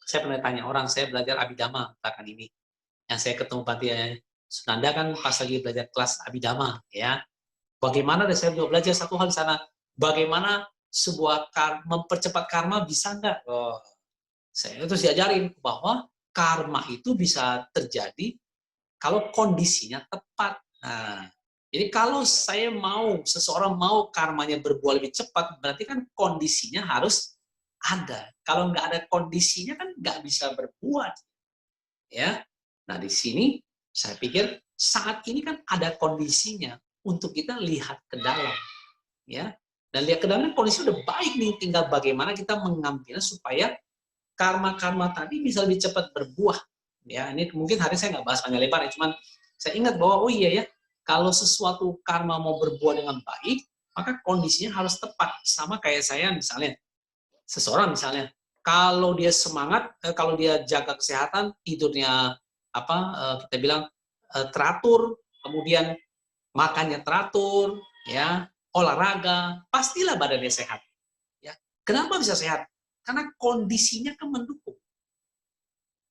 saya pernah tanya orang, saya belajar Abhidhamma, katakan ini. Yang saya ketemu Panti Sunanda kan pas lagi belajar kelas Abhidhamma, ya. Bagaimana saya juga belajar satu hal di sana, bagaimana sebuah mempercepat karma bisa enggak? Oh, saya terus diajarin bahwa karma itu bisa terjadi kalau kondisinya tepat. Nah, jadi kalau seseorang mau karmanya berbuah lebih cepat, berarti kan kondisinya harus ada. Kalau nggak ada kondisinya kan nggak bisa berbuat. Ya, nah di sini saya pikir saat ini kan ada kondisinya untuk kita lihat ke dalam, ya. Dan lihat ke dalam kondisi udah baik nih, tinggal bagaimana kita mengambilnya supaya karma-karma tadi bisa lebih cepat berbuah. Ya, ini mungkin hari saya nggak bahas panjang lebar, ya, cuman saya ingat bahwa oh iya ya, kalau sesuatu karma mau berbuah dengan baik, maka kondisinya harus tepat. Sama kayak saya misalnya, seseorang misalnya, kalau dia semangat, kalau dia jaga kesehatan, tidurnya kita bilang teratur, kemudian makannya teratur, ya, olahraga, pastilah badannya sehat. Ya, kenapa bisa sehat? Karena kondisinya kan mendukung.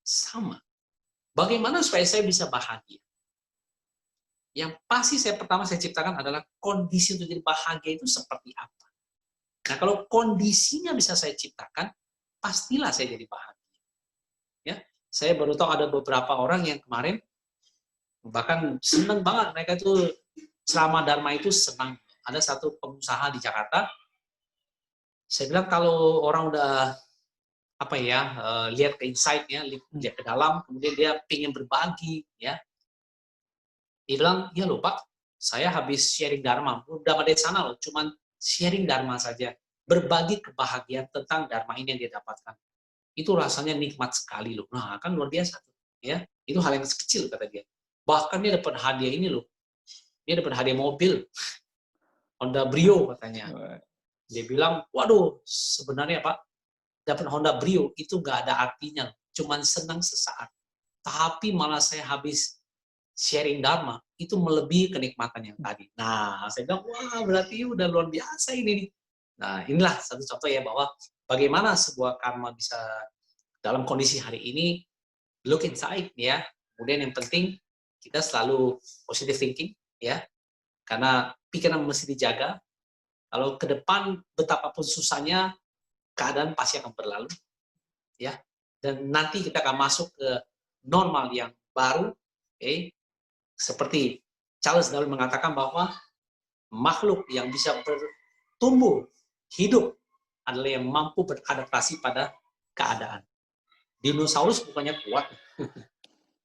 Sama. Bagaimana supaya saya bisa bahagia? Yang pasti pertama saya ciptakan adalah kondisi untuk jadi bahagia itu seperti apa. Nah, kalau kondisinya bisa saya ciptakan, pastilah saya jadi bahagia. Ya, saya baru tahu ada beberapa orang yang kemarin bahkan senang banget, mereka itu ceramah Dharma itu senang. Ada satu pengusaha di Jakarta, saya bilang kalau orang udah lihat ke insight-nya, lihat ke dalam, kemudian dia ingin berbagi, ya. Dia bilang, ya loh Pak, saya habis sharing Dharma, udah dari sana loh, cuman sharing Dharma saja, berbagi kebahagiaan tentang Dharma ini yang dia dapatkan. Itu rasanya nikmat sekali loh. Nah, kan luar biasa tuh, ya. Itu hal yang kecil kata dia. Bahkan dia dapat hadiah ini loh. Dia dapat hadiah mobil Honda Brio katanya. Dia bilang, waduh, sebenarnya Pak, dapat Honda Brio itu nggak ada artinya, cuman senang sesaat. Tapi malah saya habis sharing Dharma, itu melebihi kenikmatan yang tadi. Nah, saya bilang, wah berarti udah luar biasa ini. Nah, inilah satu contoh ya, bahwa bagaimana sebuah karma bisa dalam kondisi hari ini, look inside ya. Kemudian yang penting, kita selalu positive thinking ya, karena pikiran mesti dijaga. Kalau ke depan betapapun susahnya, keadaan pasti akan berlalu ya. Dan nanti kita akan masuk ke normal yang baru, okay? Seperti Charles Darwin mengatakan bahwa makhluk yang bisa bertumbuh hidup adalah yang mampu beradaptasi pada keadaan. Dinosaurus bukannya kuat,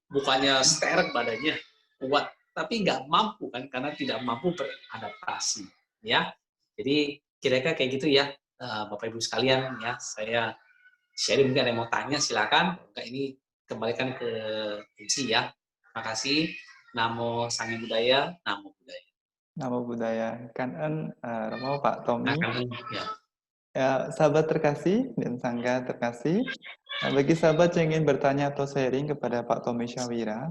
bukannya sterek badannya, kuat, tapi nggak mampu kan, karena tidak mampu beradaptasi. Ya, jadi kira-kira kayak gitu ya, Bapak Ibu sekalian ya. Saya sharing, mungkin ada yang mau tanya silakan. Enggak, ini kembalikan ke MC ya. Terima kasih. Namo Sangya Budaya, Namo Budaya. Namo Buddhaya. Kangen Romo Pak Tommy. Ya. Ya, sahabat terkasih dan sangga terkasih. Bagi sahabat yang ingin bertanya atau sharing kepada Pak Tommy Syawira,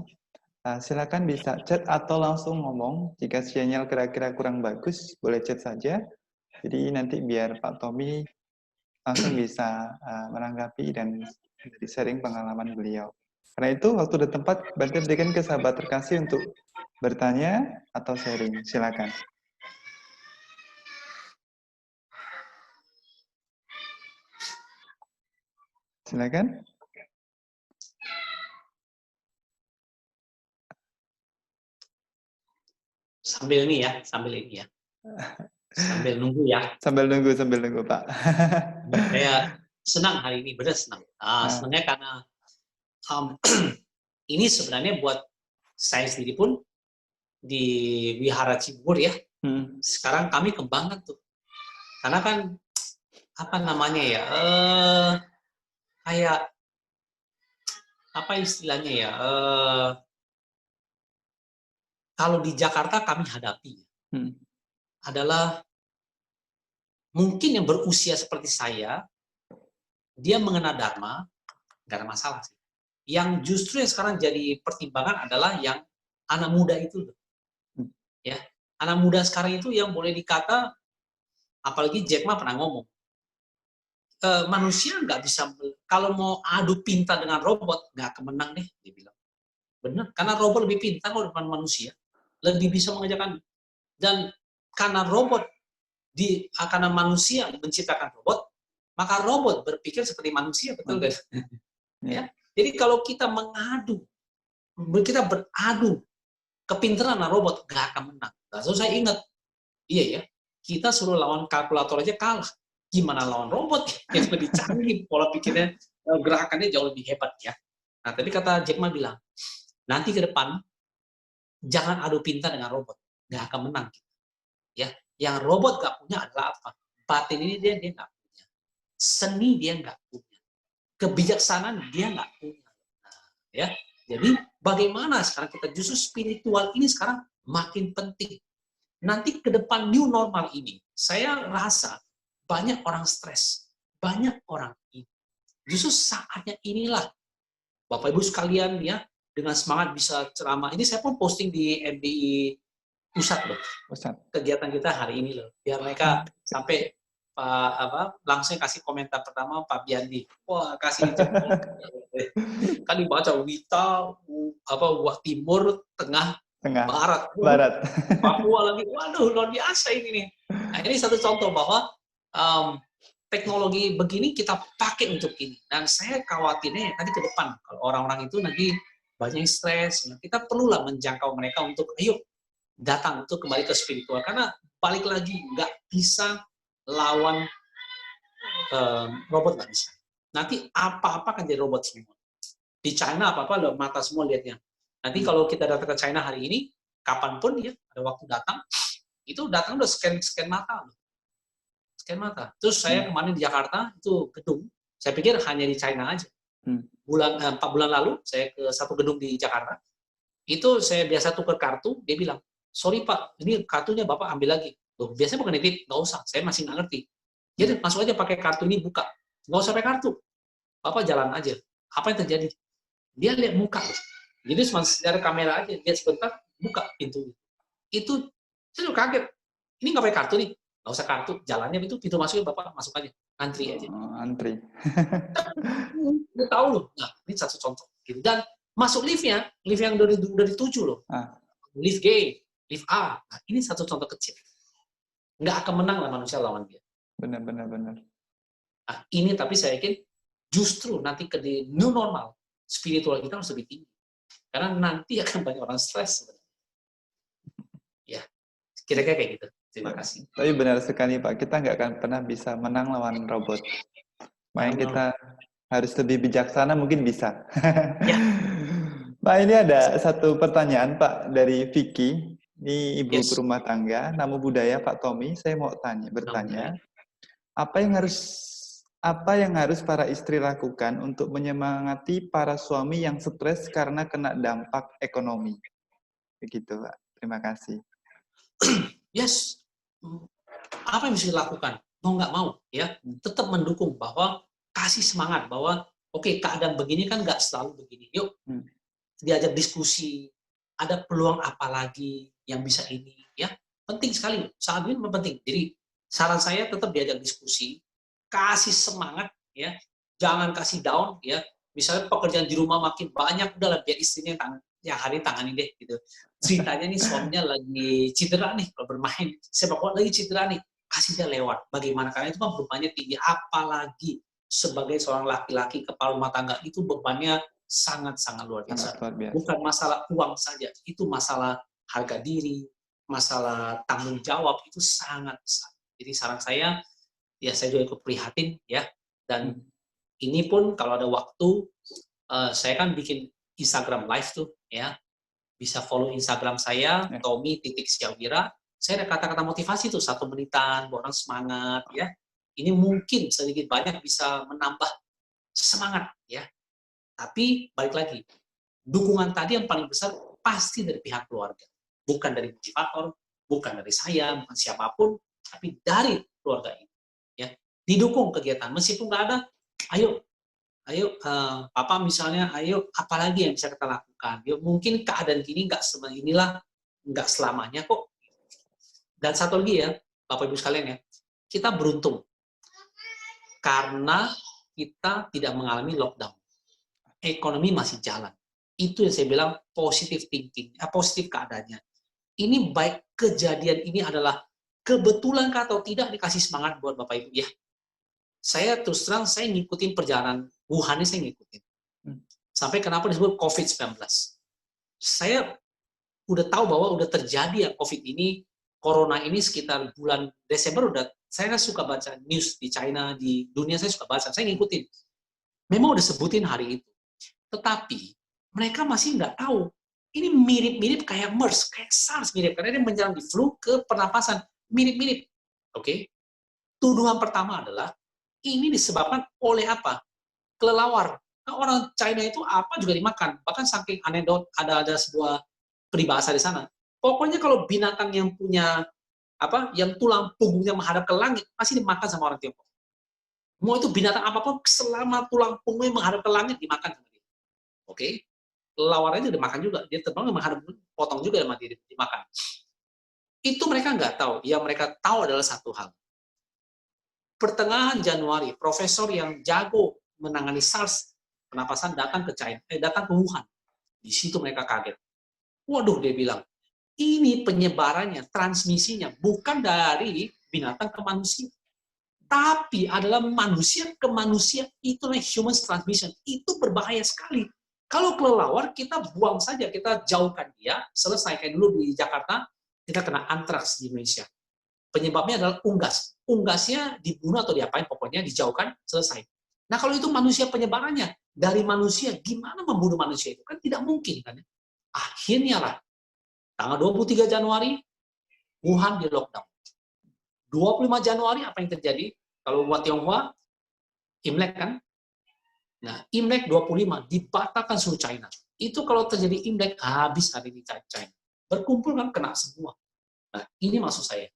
silakan bisa chat atau langsung ngomong. Jika sinyal kira-kira kurang bagus, boleh chat saja. Jadi nanti biar Pak Tommy langsung bisa menanggapi dan dari sharing pengalaman beliau. Karena itu waktu dan tempat berarti berikan ke sahabat terkasih untuk bertanya atau sharing. Silakan. Silakan. Sambil ini ya, sambil nunggu ya. Sambil nunggu Pak. Saya senang hari ini, benar senang. Senangnya karena ini sebenarnya buat saya sendiri pun di Wihara Cibubur ya. Sekarang kami kembangkan tuh. Karena kan apa namanya ya? Kayak apa istilahnya ya? Kalau di Jakarta kami hadapi adalah mungkin yang berusia seperti saya, dia mengenal Dharma, nggak ada masalah sih. Yang justru yang sekarang jadi pertimbangan adalah yang anak muda itu, ya. Anak muda sekarang itu yang boleh dikata, apalagi Jack Ma pernah ngomong, manusia nggak bisa, kalau mau adu pintar dengan robot, nggak akan menang deh, dia bilang. Benar, karena robot lebih pintar daripada manusia, lebih bisa mengerjakan. Dan karena karena manusia menciptakan robot, maka robot berpikir seperti manusia, betul kan? Ya. Jadi kalau kita beradu kepintaran robot, nggak akan menang. Nah, so saya ingat, iya ya, kita suruh lawan kalkulator aja kalah. Gimana lawan robot yang lebih canggih, pola pikirnya, gerakannya jauh lebih hebat ya. Nah, tadi kata Jack Ma bilang, nanti ke depan jangan adu pintar dengan robot, nggak akan menang. Ya, yang robot nggak punya adalah apa? Batin ini dia nggak punya, seni dia nggak punya, kebijaksanaan dia nggak punya. Nah, ya, jadi bagaimana sekarang kita justru spiritual ini sekarang makin penting. Nanti ke depan new normal ini, saya rasa banyak orang stres, banyak orang ini. Justru saatnya inilah, Bapak Ibu sekalian ya, dengan semangat bisa ceramah. Ini saya pun posting di MBI pusat loh. Kegiatan kita hari ini loh. Biar mereka sampai langsung kasih komentar pertama Pak Biandi. Wah, kasih jempol. Kan dibaca Wita, Timur, Tengah, Barat. Papua lagi. Waduh, luar biasa ini nih. Nah, ini satu contoh bahwa teknologi begini kita pakai untuk ini. Dan saya khawatirnya nanti ke depan kalau orang-orang itu nanti banyak stres, kita perlulah menjangkau mereka untuk ayo datang untuk kembali ke spiritual, karena balik lagi nggak bisa lawan robot, nggak bisa. Nanti apa-apa kan jadi robot semua. Di China apa-apa lo mata semua lihatnya. Nanti kalau kita datang ke China hari ini, kapanpun ya ada waktu datang, itu datang udah scan mata, scan mata. Terus saya kemarin di Jakarta itu gedung, saya pikir hanya di China aja. 4 bulan lalu saya ke satu gedung di Jakarta, itu saya biasa tukar kartu, dia bilang, sorry Pak, ini kartunya Bapak ambil lagi. Loh, biasanya bukan nitip, nggak usah, saya masih nggak ngerti. Jadi masuk aja pakai kartu ini, buka. Nggak usah pakai kartu. Bapak jalan aja. Apa yang terjadi? Dia lihat muka. Jadi cuma dari kamera aja, dia sebentar, buka pintu. Itu, saya juga kaget. Ini nggak pakai kartu nih. Nggak usah kartu, jalannya itu pintu masuknya Bapak masuk aja. Antri aja. Antri. Lu tahu loh. Nah, ini satu contoh. Dan masuk lift yang udah dituju loh. Lift G, lift A. Nah, ini satu contoh kecil. Nggak akan menang lah manusia lawan dia. Benar. Nah, ini tapi saya yakin justru nanti ke di new normal, spiritual kita harus lebih tinggi. Karena nanti akan banyak orang stres sebenarnya. Ya, kira-kira kayak gitu. Terima kasih. Tapi benar sekali Pak, kita nggak akan pernah bisa menang lawan robot. Makanya kita harus lebih bijaksana, mungkin bisa. Ya. Pak, ini ada satu pertanyaan Pak dari Vicky. Ini ibu rumah tangga, nama budaya Pak Tommy. Saya mau bertanya, apa yang harus para istri lakukan untuk menyemangati para suami yang stres karena kena dampak ekonomi? Begitu Pak. Terima kasih. Yes. Apa yang bisa dilakukan? Mau nggak mau, ya, tetap mendukung bahwa kasih semangat bahwa oke, keadaan begini kan nggak selalu begini. Yuk, diajak diskusi. Ada peluang apa lagi yang bisa ini, ya, penting sekali. Sangat penting. Jadi Saran saya tetap diajak diskusi, kasih semangat, ya, jangan kasih down, ya. Misalnya pekerjaan di rumah makin banyak, udahlah biar istrinya yang hari tangani deh, gitu. Ceritanya nih suaminya lagi cedera nih kalau bermain, sepak bola lagi cedera nih, kasih dia lewat. Bagaimana? Karena itu kan bebannya tinggi, apalagi sebagai seorang laki-laki kepala rumah tangga itu bebannya sangat-sangat luar biasa. Sangat luar biasa. Bukan masalah uang saja, itu masalah harga diri, masalah tanggung jawab itu sangat besar. Jadi saran saya, ya saya juga ikut prihatin ya. Dan ini pun kalau ada waktu, saya kan bikin Instagram Live tuh ya. Bisa follow Instagram saya, Tommy.Siawira. Saya ada kata-kata motivasi tuh, 1 menitan, buat orang semangat ya. Ini mungkin sedikit banyak bisa menambah semangat ya. Tapi balik lagi, dukungan tadi yang paling besar pasti dari pihak keluarga. Bukan dari motivator, bukan dari saya, bukan siapapun, tapi dari keluarga ini. Ya, didukung kegiatan, meskipun nggak ada, ayo, papa misalnya, ayo, apalagi yang bisa kita lakukan? Yuk, mungkin keadaan gini nggak selamanya kok. Dan satu lagi ya, Bapak Ibu sekalian ya, kita beruntung karena kita tidak mengalami lockdown. Ekonomi masih jalan. Itu yang saya bilang positif thinking, positif keadaannya. Ini baik kejadian ini adalah kebetulan atau tidak dikasih semangat buat Bapak Ibu ya. Saya terus terang saya ngikutin perjalanan Wuhan ini, saya ngikutin. Sampai kenapa disebut COVID-19. Saya udah tahu bahwa udah terjadi ya COVID ini, corona ini sekitar bulan Desember saya suka baca news di China, di dunia saya suka baca, saya ngikutin. Memang udah sebutin hari itu. Tetapi mereka masih nggak tahu. Ini mirip-mirip kayak MERS, kayak SARS mirip. Karena ini menyerang di flu ke pernapasan. Mirip-mirip. Oke? Tuduhan pertama adalah, ini disebabkan oleh apa? Kelelawar. Nah, orang China itu apa juga dimakan. Bahkan saking anekdot, ada sebuah peribahasa di sana. Pokoknya kalau binatang yang punya yang tulang punggungnya menghadap ke langit, pasti dimakan sama orang Tiongkok. Mau itu binatang apapun, selama tulang punggungnya menghadap ke langit, dimakan sama dia. Oke? Lawarnya dimakan juga. Dia terbang menghadap, potong juga sama dia, dimakan. Itu mereka nggak tahu. Yang mereka tahu adalah satu hal. Pertengahan Januari, profesor yang jago menangani SARS pernapasan datang ke China, datang ke Wuhan. Di situ mereka kaget. Waduh, dia bilang, ini penyebarannya, transmisinya bukan dari binatang ke manusia, tapi adalah manusia ke manusia. Itulah human transmission. Itu berbahaya sekali. Kalau kelelawar, kita buang saja, kita jauhkan dia, selesai. Kayak dulu di Jakarta, kita kena antraks di Indonesia. Penyebabnya adalah unggas. Unggasnya dibunuh atau diapain, pokoknya dijauhkan, selesai. Nah, kalau itu manusia penyebarannya, dari manusia, gimana membunuh manusia itu? Kan tidak mungkin, kan? Akhirnya lah, tanggal 23 Januari, Wuhan di lockdown. 25 Januari, apa yang terjadi? Kalau buat Tionghoa, Imlek kan? Nah, Imlek 25 dibatalkan seluruh China. Itu kalau terjadi Imlek, habis hari ini China. Berkumpul kan kena semua. Nah, ini maksud saya.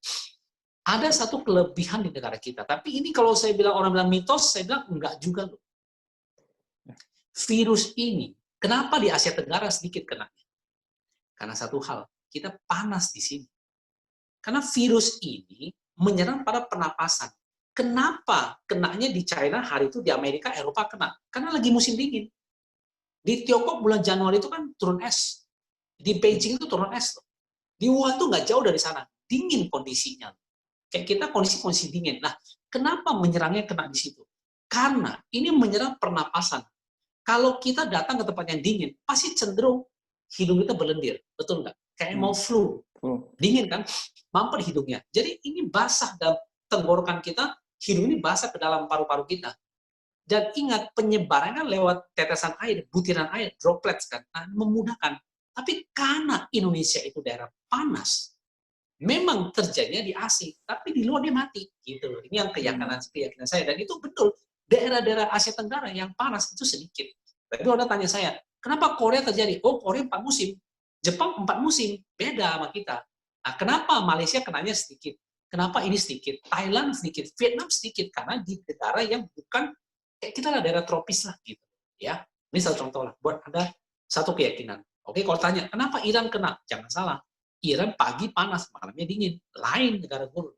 Ada satu kelebihan di negara kita, tapi ini kalau saya bilang orang bilang mitos, saya bilang enggak juga loh. Virus ini, kenapa di Asia Tenggara sedikit kena? Karena satu hal, kita panas di sini. Karena virus ini menyerang pada pernapasan. Kenapa kenanya di China hari itu, di Amerika, Eropa kena? Karena lagi musim dingin. Di Tiongkok bulan Januari itu kan turun es. Di Beijing itu turun es. Di Wuhan itu nggak jauh dari sana. Dingin kondisinya. Kayak kita kondisi dingin. Nah, kenapa menyerangnya kena di situ? Karena ini menyerang pernapasan. Kalau kita datang ke tempat yang dingin, pasti cenderung hidung kita berlendir. Betul nggak? Kayak mau flu. Dingin kan? Mampet hidungnya. Jadi ini basah dalam tenggorokan kita, hidung ini basah ke dalam paru-paru kita. Dan ingat, penyebarannya lewat tetesan air, butiran air, droplets kan, nah, memudahkan. Tapi karena Indonesia itu daerah panas, memang terjadinya di AC, tapi di luar dia mati. Gitu loh. Ini yang keyakinan saya. Dan itu betul. Daerah-daerah Asia Tenggara yang panas itu sedikit. Tapi orang tanya saya, kenapa Korea terjadi? Oh, Korea 4 musim. Jepang 4 musim. Beda sama kita. Nah, kenapa Malaysia kenanya sedikit? Kenapa ini sedikit? Thailand sedikit. Vietnam sedikit. Karena di negara yang bukan, kayak kita lah daerah tropis lah. Gitu. Ya, ini satu contoh lah. Buat Anda satu keyakinan. Oke, kalau tanya, kenapa Iran kena? Jangan salah. Iran pagi panas, malamnya dingin. Lain negara gurun.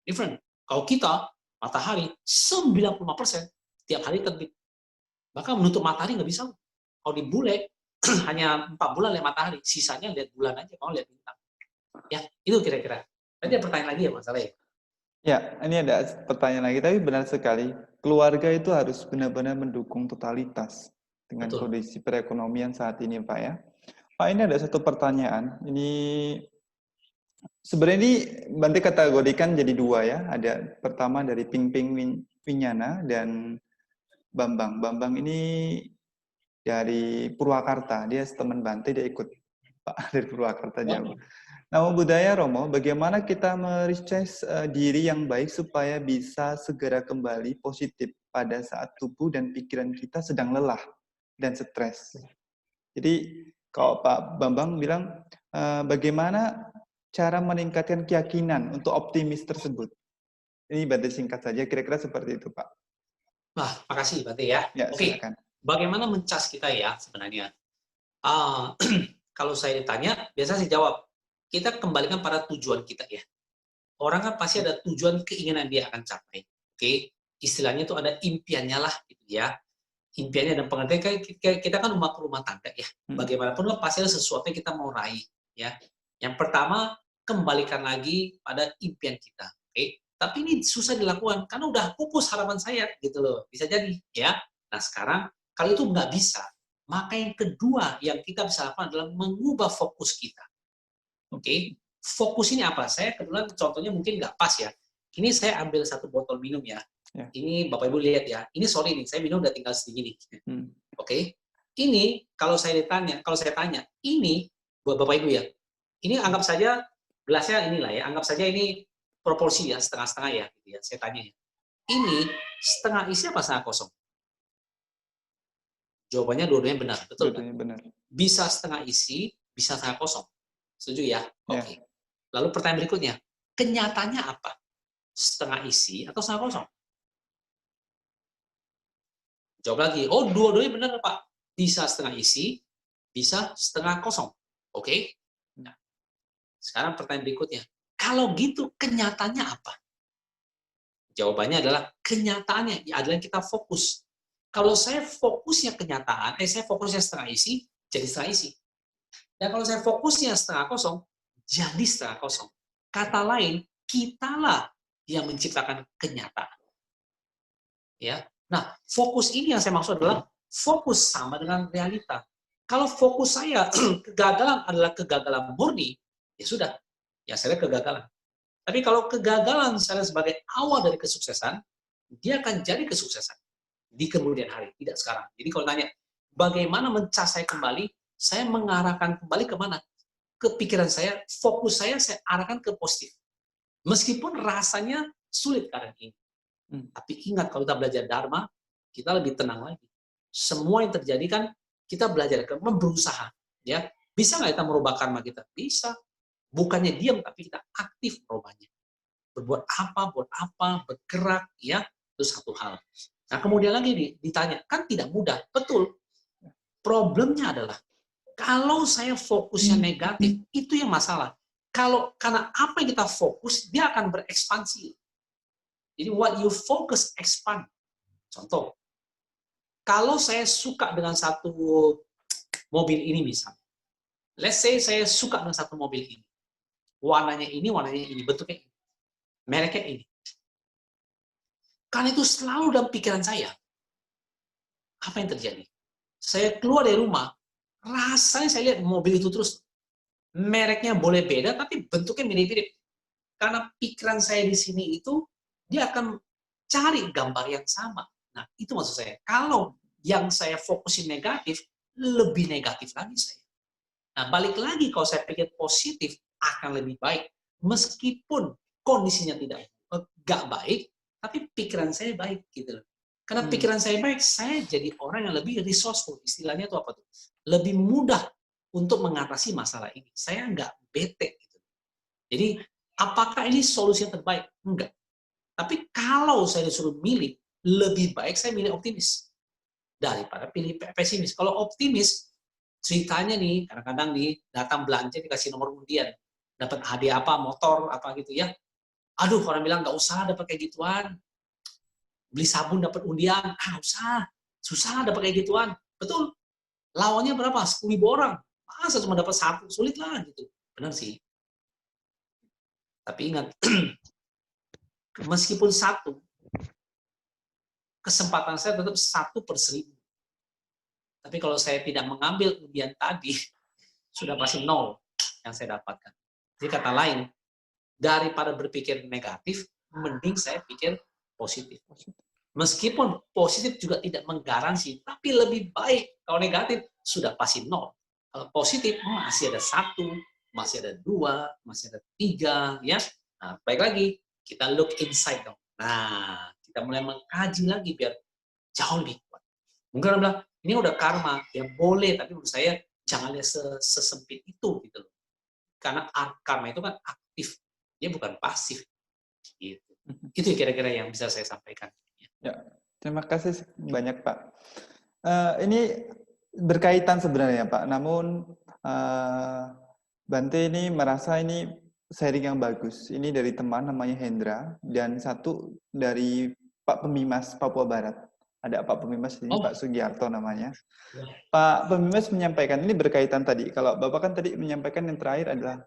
Different. Kalau kita, matahari 95% tiap hari terbit. Maka menutup matahari nggak bisa. Kalau di bule, hanya 4 bulan lihat matahari, sisanya lihat bulan aja, kalau lihat bintang. Ya, itu kira-kira. Tadi ada pertanyaan lagi ya, Mas Ale? Ya, ini ada pertanyaan lagi, tapi benar sekali. Keluarga itu harus benar-benar mendukung totalitas dengan Betul. kondisi perekonomian saat ini, Pak ya. Pak, ini ada satu pertanyaan. Ini sebenarnya ini Bante kategorikan jadi dua ya. Ada pertama dari Ping Ping Winyana dan Bambang. Bambang ini dari Purwakarta. Dia teman Bante, dia ikut Pak dari Purwakarta jauh. Namo Buddhaya Romo, bagaimana kita merices diri yang baik supaya bisa segera kembali positif pada saat tubuh dan pikiran kita sedang lelah dan stres. Jadi kalau Pak Bambang bilang, bagaimana cara meningkatkan keyakinan untuk optimis tersebut? Ini Bante singkat saja, kira-kira seperti itu Pak. Wah, makasih Bante ya. Ya, Oke, silakan. bagaimana mencas kita ya sebenarnya? Kalau saya ditanya, biasa saya jawab, kita kembalikan pada tujuan kita ya. Orang kan pasti ada tujuan keinginan dia akan capai. Oke, istilahnya itu ada impiannya lah gitu ya. Impiannya dan pengertian kita kan rumah tangga ya. Bagaimanapun lah pasti ada sesuatu yang kita mau raih ya. Yang pertama, kembalikan lagi pada impian kita. Oke, tapi ini susah dilakukan karena udah pupus harapan saya gitu loh. Bisa jadi ya. Nah sekarang kalau itu nggak bisa, maka yang kedua yang kita bisa lakukan adalah mengubah fokus kita. Oke, fokus ini apa? Saya kebetulan contohnya mungkin nggak pas ya. Ini saya ambil satu botol minum ya. Ini Bapak Ibu lihat ya. Ini sorry nih, saya minum udah tinggal segini. Oke, ini kalau saya tanya, ini buat Bapak Ibu ya. Ini anggap saja gelasnya inilah ya. Anggap saja ini proporsi ya, setengah-setengah ya. Gitu ya. Saya tanya ya. Ini setengah isi apa setengah kosong? Jawabannya dua-duanya benar, betul kan? Benar. Bisa setengah isi, bisa setengah kosong. Setuju ya? Oke. Lalu pertanyaan berikutnya, kenyataannya apa? Setengah isi atau setengah kosong? Jawab lagi, oh dua-duanya benar Pak. Bisa setengah isi, bisa setengah kosong. Oke? Nah, sekarang pertanyaan berikutnya, kalau gitu kenyataannya apa? Jawabannya adalah kenyataannya adalah kita fokus. Kalau saya fokusnya kenyataan, saya fokusnya setengah isi, jadi setengah isi. Dan kalau saya fokusnya setengah kosong, jadi setengah kosong. Kata lain, kitalah yang menciptakan kenyataan. Ya. Nah, fokus ini yang saya maksud adalah fokus sama dengan realita. Kalau fokus saya kegagalan adalah kegagalan murni, ya sudah, ya saya kegagalan. Tapi kalau kegagalan saya sebagai awal dari kesuksesan, dia akan jadi kesuksesan di kemudian hari, tidak sekarang. Jadi kalau tanya, bagaimana mencas saya kembali, saya mengarahkan kembali ke mana? Ke pikiran saya, fokus saya arahkan ke positif. Meskipun rasanya sulit kadang ini. Tapi ingat, kalau kita belajar Dharma, kita lebih tenang lagi. Semua yang terjadi kan, kita belajar, berusaha. Ya, bisa nggak kita merubah karma kita? Bisa. Bukannya diam, tapi kita aktif merubahnya. Berbuat apa, bergerak, ya, itu satu hal. Nah, kemudian lagi ditanya, kan tidak mudah. Betul. Problemnya adalah, kalau saya fokusnya negatif, itu yang masalah. Karena apa yang kita fokus, dia akan berekspansi. Jadi, what you focus, expand. Contoh, kalau saya suka dengan satu mobil ini misalnya, let's say saya suka dengan satu mobil ini. Warnanya ini, bentuknya ini. Mereknya ini. Karena itu selalu dalam pikiran saya. Apa yang terjadi? Saya keluar dari rumah, rasanya saya lihat mobil itu terus. Mereknya boleh beda, tapi bentuknya mirip-mirip. Karena pikiran saya di sini itu, dia akan cari gambar yang sama. Nah, itu maksud saya. Kalau yang saya fokusin negatif, lebih negatif lagi saya. Nah, balik lagi kalau saya pikir positif, akan lebih baik. Meskipun kondisinya nggak baik, tapi pikiran saya baik gitu loh. Karena pikiran saya baik, saya jadi orang yang lebih resourceful. Istilahnya itu apa tuh? Lebih mudah untuk mengatasi masalah ini. Saya nggak bete gitu. Jadi, apakah ini solusi yang terbaik? Enggak. Tapi kalau saya disuruh milih, lebih baik saya milih optimis daripada pilih pesimis. Kalau optimis, ceritanya nih, kadang-kadang nih, datang belanja dikasih nomor undian, dapat hadiah apa, motor, apa gitu ya. Aduh, orang bilang nggak usah dapat kayak gituan. Beli sabun dapat undian, usah. Susah dapat kayak gituan. Betul. Lawannya berapa? 10.000 orang. Masa cuma dapat satu? Sulit lah gitu. Benar sih. Tapi ingat, meskipun satu, kesempatan saya tetap 1/1000. Tapi kalau saya tidak mengambil undian tadi, sudah pasti 0 yang saya dapatkan. Jadi kata lain, daripada berpikir negatif, mending saya pikir positif. Meskipun positif juga tidak menggaransi, tapi lebih baik. Kalau negatif, sudah pasti 0. Kalau positif, masih ada 1, masih ada 2, masih ada 3. Ya. Nah, baik lagi, kita look inside dong. Nah, kita mulai mengkaji lagi biar jauh lebih kuat. Mungkin orang bilang, ini udah karma, ya boleh, tapi menurut saya jangan lihat sesempit itu gitu loh. Karena karma itu kan aktif, dia bukan pasif. Gitu. Itu kira-kira yang bisa saya sampaikan. Ya, terima kasih banyak Pak. Ini berkaitan sebenarnya Pak, namun Bante ini merasa ini sharing yang bagus. Ini dari teman namanya Hendra, dan satu dari Pak Pemimas Papua Barat. Ada Pak Pemimas ini, Pak Sugiarto namanya. Pak Pemimas menyampaikan, ini berkaitan tadi, kalau Bapak kan tadi menyampaikan yang terakhir adalah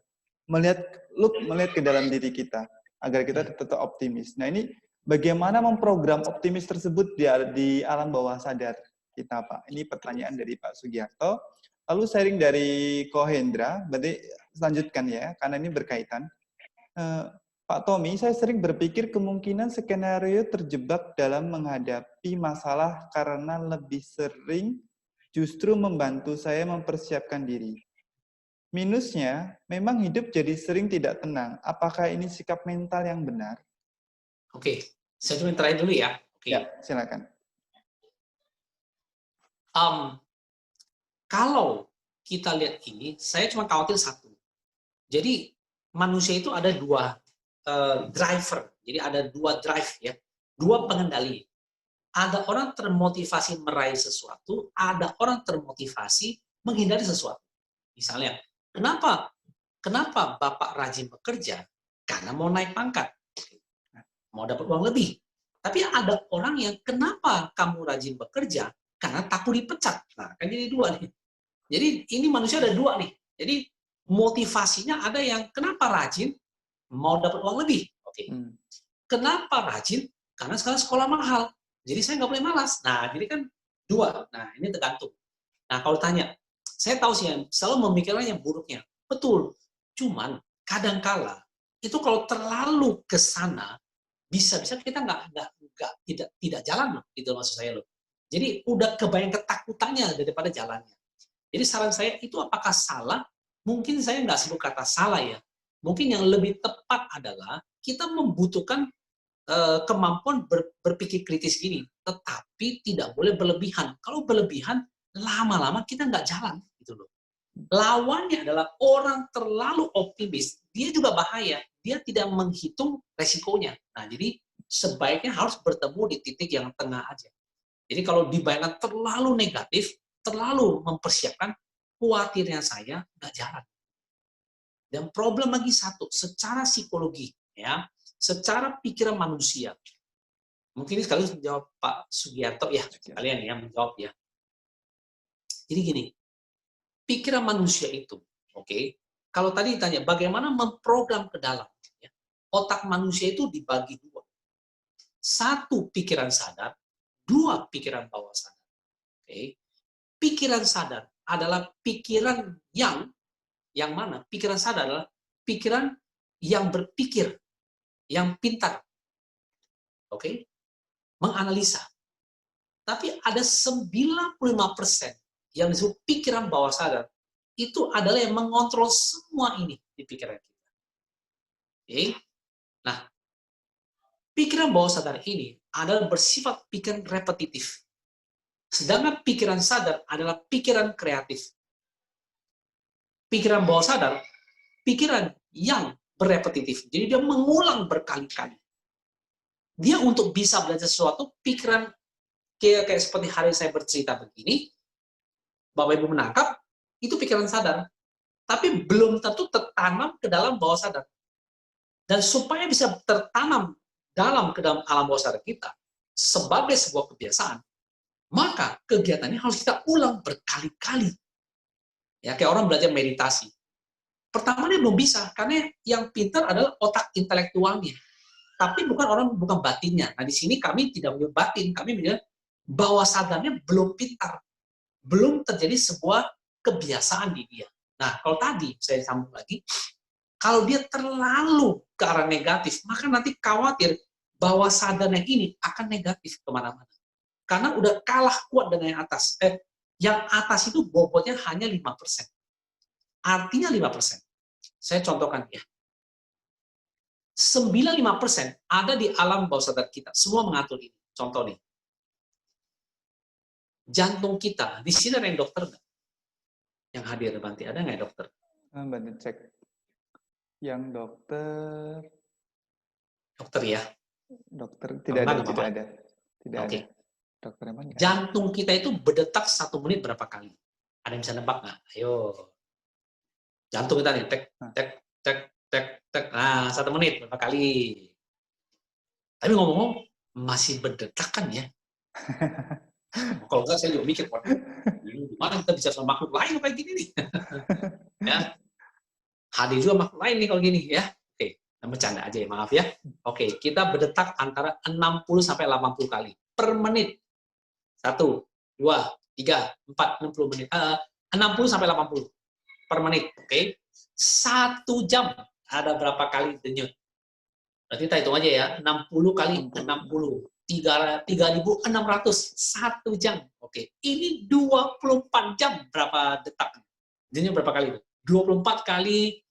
melihat ke dalam diri kita, agar kita tetap optimis. Nah ini bagaimana memprogram optimis tersebut di alam bawah sadar kita, Pak? Ini pertanyaan dari Pak Sugiarto. Lalu sharing dari Ko Hendra, berarti lanjutkan ya, karena ini berkaitan. Pak Tommy, saya sering berpikir kemungkinan skenario terjebak dalam menghadapi masalah karena lebih sering justru membantu saya mempersiapkan diri. Minusnya, memang hidup jadi sering tidak tenang. Apakah ini sikap mental yang benar? Oke, saya cuma terakhir dulu ya. Oke. Ya, silakan. Kalau kita lihat ini, saya cuma khawatir satu. Jadi manusia itu ada dua driver. Jadi ada dua drive ya, dua pengendali. Ada orang termotivasi meraih sesuatu, ada orang termotivasi menghindari sesuatu. Misalnya, kenapa Bapak rajin bekerja? Karena mau naik pangkat, mau dapat uang lebih. Tapi ada orang yang kenapa kamu rajin bekerja? Karena takut dipecat. Nah, kan jadi dua nih. Jadi ini manusia ada dua nih. Jadi motivasinya ada yang kenapa rajin? Mau dapat uang lebih. Oke. Kenapa rajin? Karena sekarang sekolah mahal. Jadi saya nggak boleh malas. Nah, jadi kan dua. Nah, ini tergantung. Nah, kalau tanya, saya tahu sih yang selalu memikirkan yang buruknya. Betul. Cuman kadangkala itu kalau terlalu ke sana bisa-bisa kita tidak jalan loh, gitu maksud saya loh. Jadi udah kebayang ketakutannya daripada jalannya. Jadi saran saya itu apakah salah? Mungkin saya nggak sebut kata salah ya. Mungkin yang lebih tepat adalah kita membutuhkan kemampuan berpikir kritis gini, tetapi tidak boleh berlebihan. Kalau berlebihan, lama-lama kita nggak jalan, gitu loh. Lawannya adalah orang terlalu optimis, dia juga bahaya. Dia tidak menghitung resikonya. Nah, jadi sebaiknya harus bertemu di titik yang tengah aja. Jadi kalau dibayangkan terlalu negatif, terlalu mempersiapkan, khawatirnya saya nggak jalan. Dan problem lagi satu, secara psikologi, ya, secara pikiran manusia. Mungkin ini sekaligus menjawab Pak Sugiarto ya, kalian ya menjawab ya. Jadi gini, pikiran manusia itu, oke, kalau tadi ditanya bagaimana memprogram ke dalam, ya, otak manusia itu dibagi dua. Satu pikiran sadar, dua pikiran bawah sadar. Oke. Pikiran sadar adalah pikiran yang mana? Pikiran sadar adalah pikiran yang berpikir, yang pintar. Oke? Menganalisa. Tapi ada 95% yang disebut pikiran bawah sadar. Itu adalah yang mengontrol semua ini di pikiran kita. Oke? Nah, pikiran bawah sadar ini adalah bersifat pikiran repetitif. Sedangkan pikiran sadar adalah pikiran kreatif. Pikiran bawah sadar, pikiran yang berepetitif. Jadi dia mengulang berkali-kali. Dia untuk bisa belajar sesuatu, pikiran kayak seperti hari saya bercerita begini, Bapak Ibu menangkap, itu pikiran sadar. Tapi belum tentu tertanam ke dalam bawah sadar. Dan supaya bisa tertanam ke dalam alam bawah sadar kita sebagai sebuah kebiasaan, maka kegiatannya harus kita ulang berkali-kali. Ya, kayak orang belajar meditasi. Pertamanya belum bisa, karena yang pintar adalah otak intelektualnya. Tapi bukan batinnya. Nah, di sini kami tidak punya batin, kami punya bawah sadarnya belum pintar. Belum terjadi sebuah kebiasaan di dia. Nah, kalau tadi saya sambung lagi, kalau dia terlalu ke arah negatif, maka nanti khawatir bawah sadarnya ini akan negatif kemana-mana. Karena udah kalah kuat dengan yang atas. Yang atas itu bobotnya hanya 5%. Artinya 5%. Saya contohkan ya. 95% ada di alam bawah sadar kita. Semua mengatur ini. Contoh nih. Jantung kita, di sini ada yang dokter nggak? Yang hadir, Banti, ada nggak dokter? Bantu cek. Yang dokter... Dokter ya? Dokter, tidak ada. Tidak Oke. ada. Dokter emang jantung kita itu berdetak 1 menit berapa kali? Ada yang bisa nebak nggak? Ayo. Jantung kita nih, tek, tek, tek, tek, tek. Nah, 1 menit berapa kali? Tapi ngomong-ngomong, masih berdetak kan ya? Kalau enggak, saya juga mikir, gimana kita bisa sama makhluk lain kayak gini nih? Ya. Hadir juga makhluk lain nih kalau gini ya. Oke, bercanda aja ya, maaf ya. Oke, kita berdetak antara 60 sampai 80 kali per menit. 1, 2, 3, 4, 60 menit. 60 sampai 80 per menit. Oke. 1 jam ada berapa kali denyut? Berarti kita hitung aja ya. 60 kali 60. 3.600. 1 jam. Oke. Ini 24 jam berapa detak? Denyut berapa kali itu? 24 kali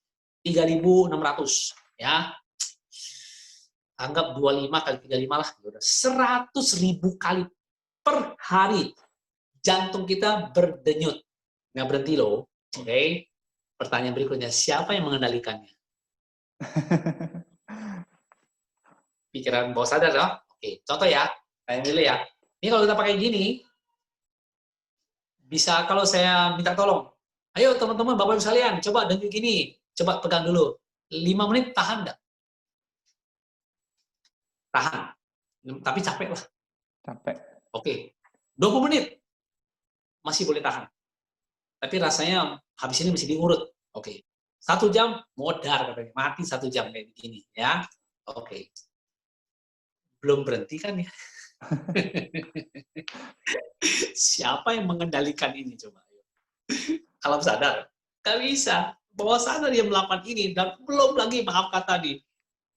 3.600. Ya. Anggap 25 kali 35 lah. 100.000 kali per hari jantung kita berdenyut. Nggak berhenti loh. Oke. Pertanyaan berikutnya, siapa yang mengendalikannya? Pikiran bawah sadar loh. Oke, contoh ya. Kayak dulu ya. Ini kalau kita pakai gini, bisa kalau saya minta tolong. Ayo teman-teman, Bapak Ibu sekalian, coba denyut gini. Coba pegang dulu. 5 menit tahan nggak? Tahan. Tapi capek lah. Capek. Oke. 20 menit. Masih boleh tahan. Tapi rasanya habis ini mesti diurut. Oke. 1 jam, modar katanya. Mati 1 jam kayak begini. Ya. Oke. Belum berhenti kan ya? Siapa yang mengendalikan ini coba? Alam sadar. Nggak bisa. Bawah sadar yang melakukan ini. Dan belum lagi, maaf kata tadi,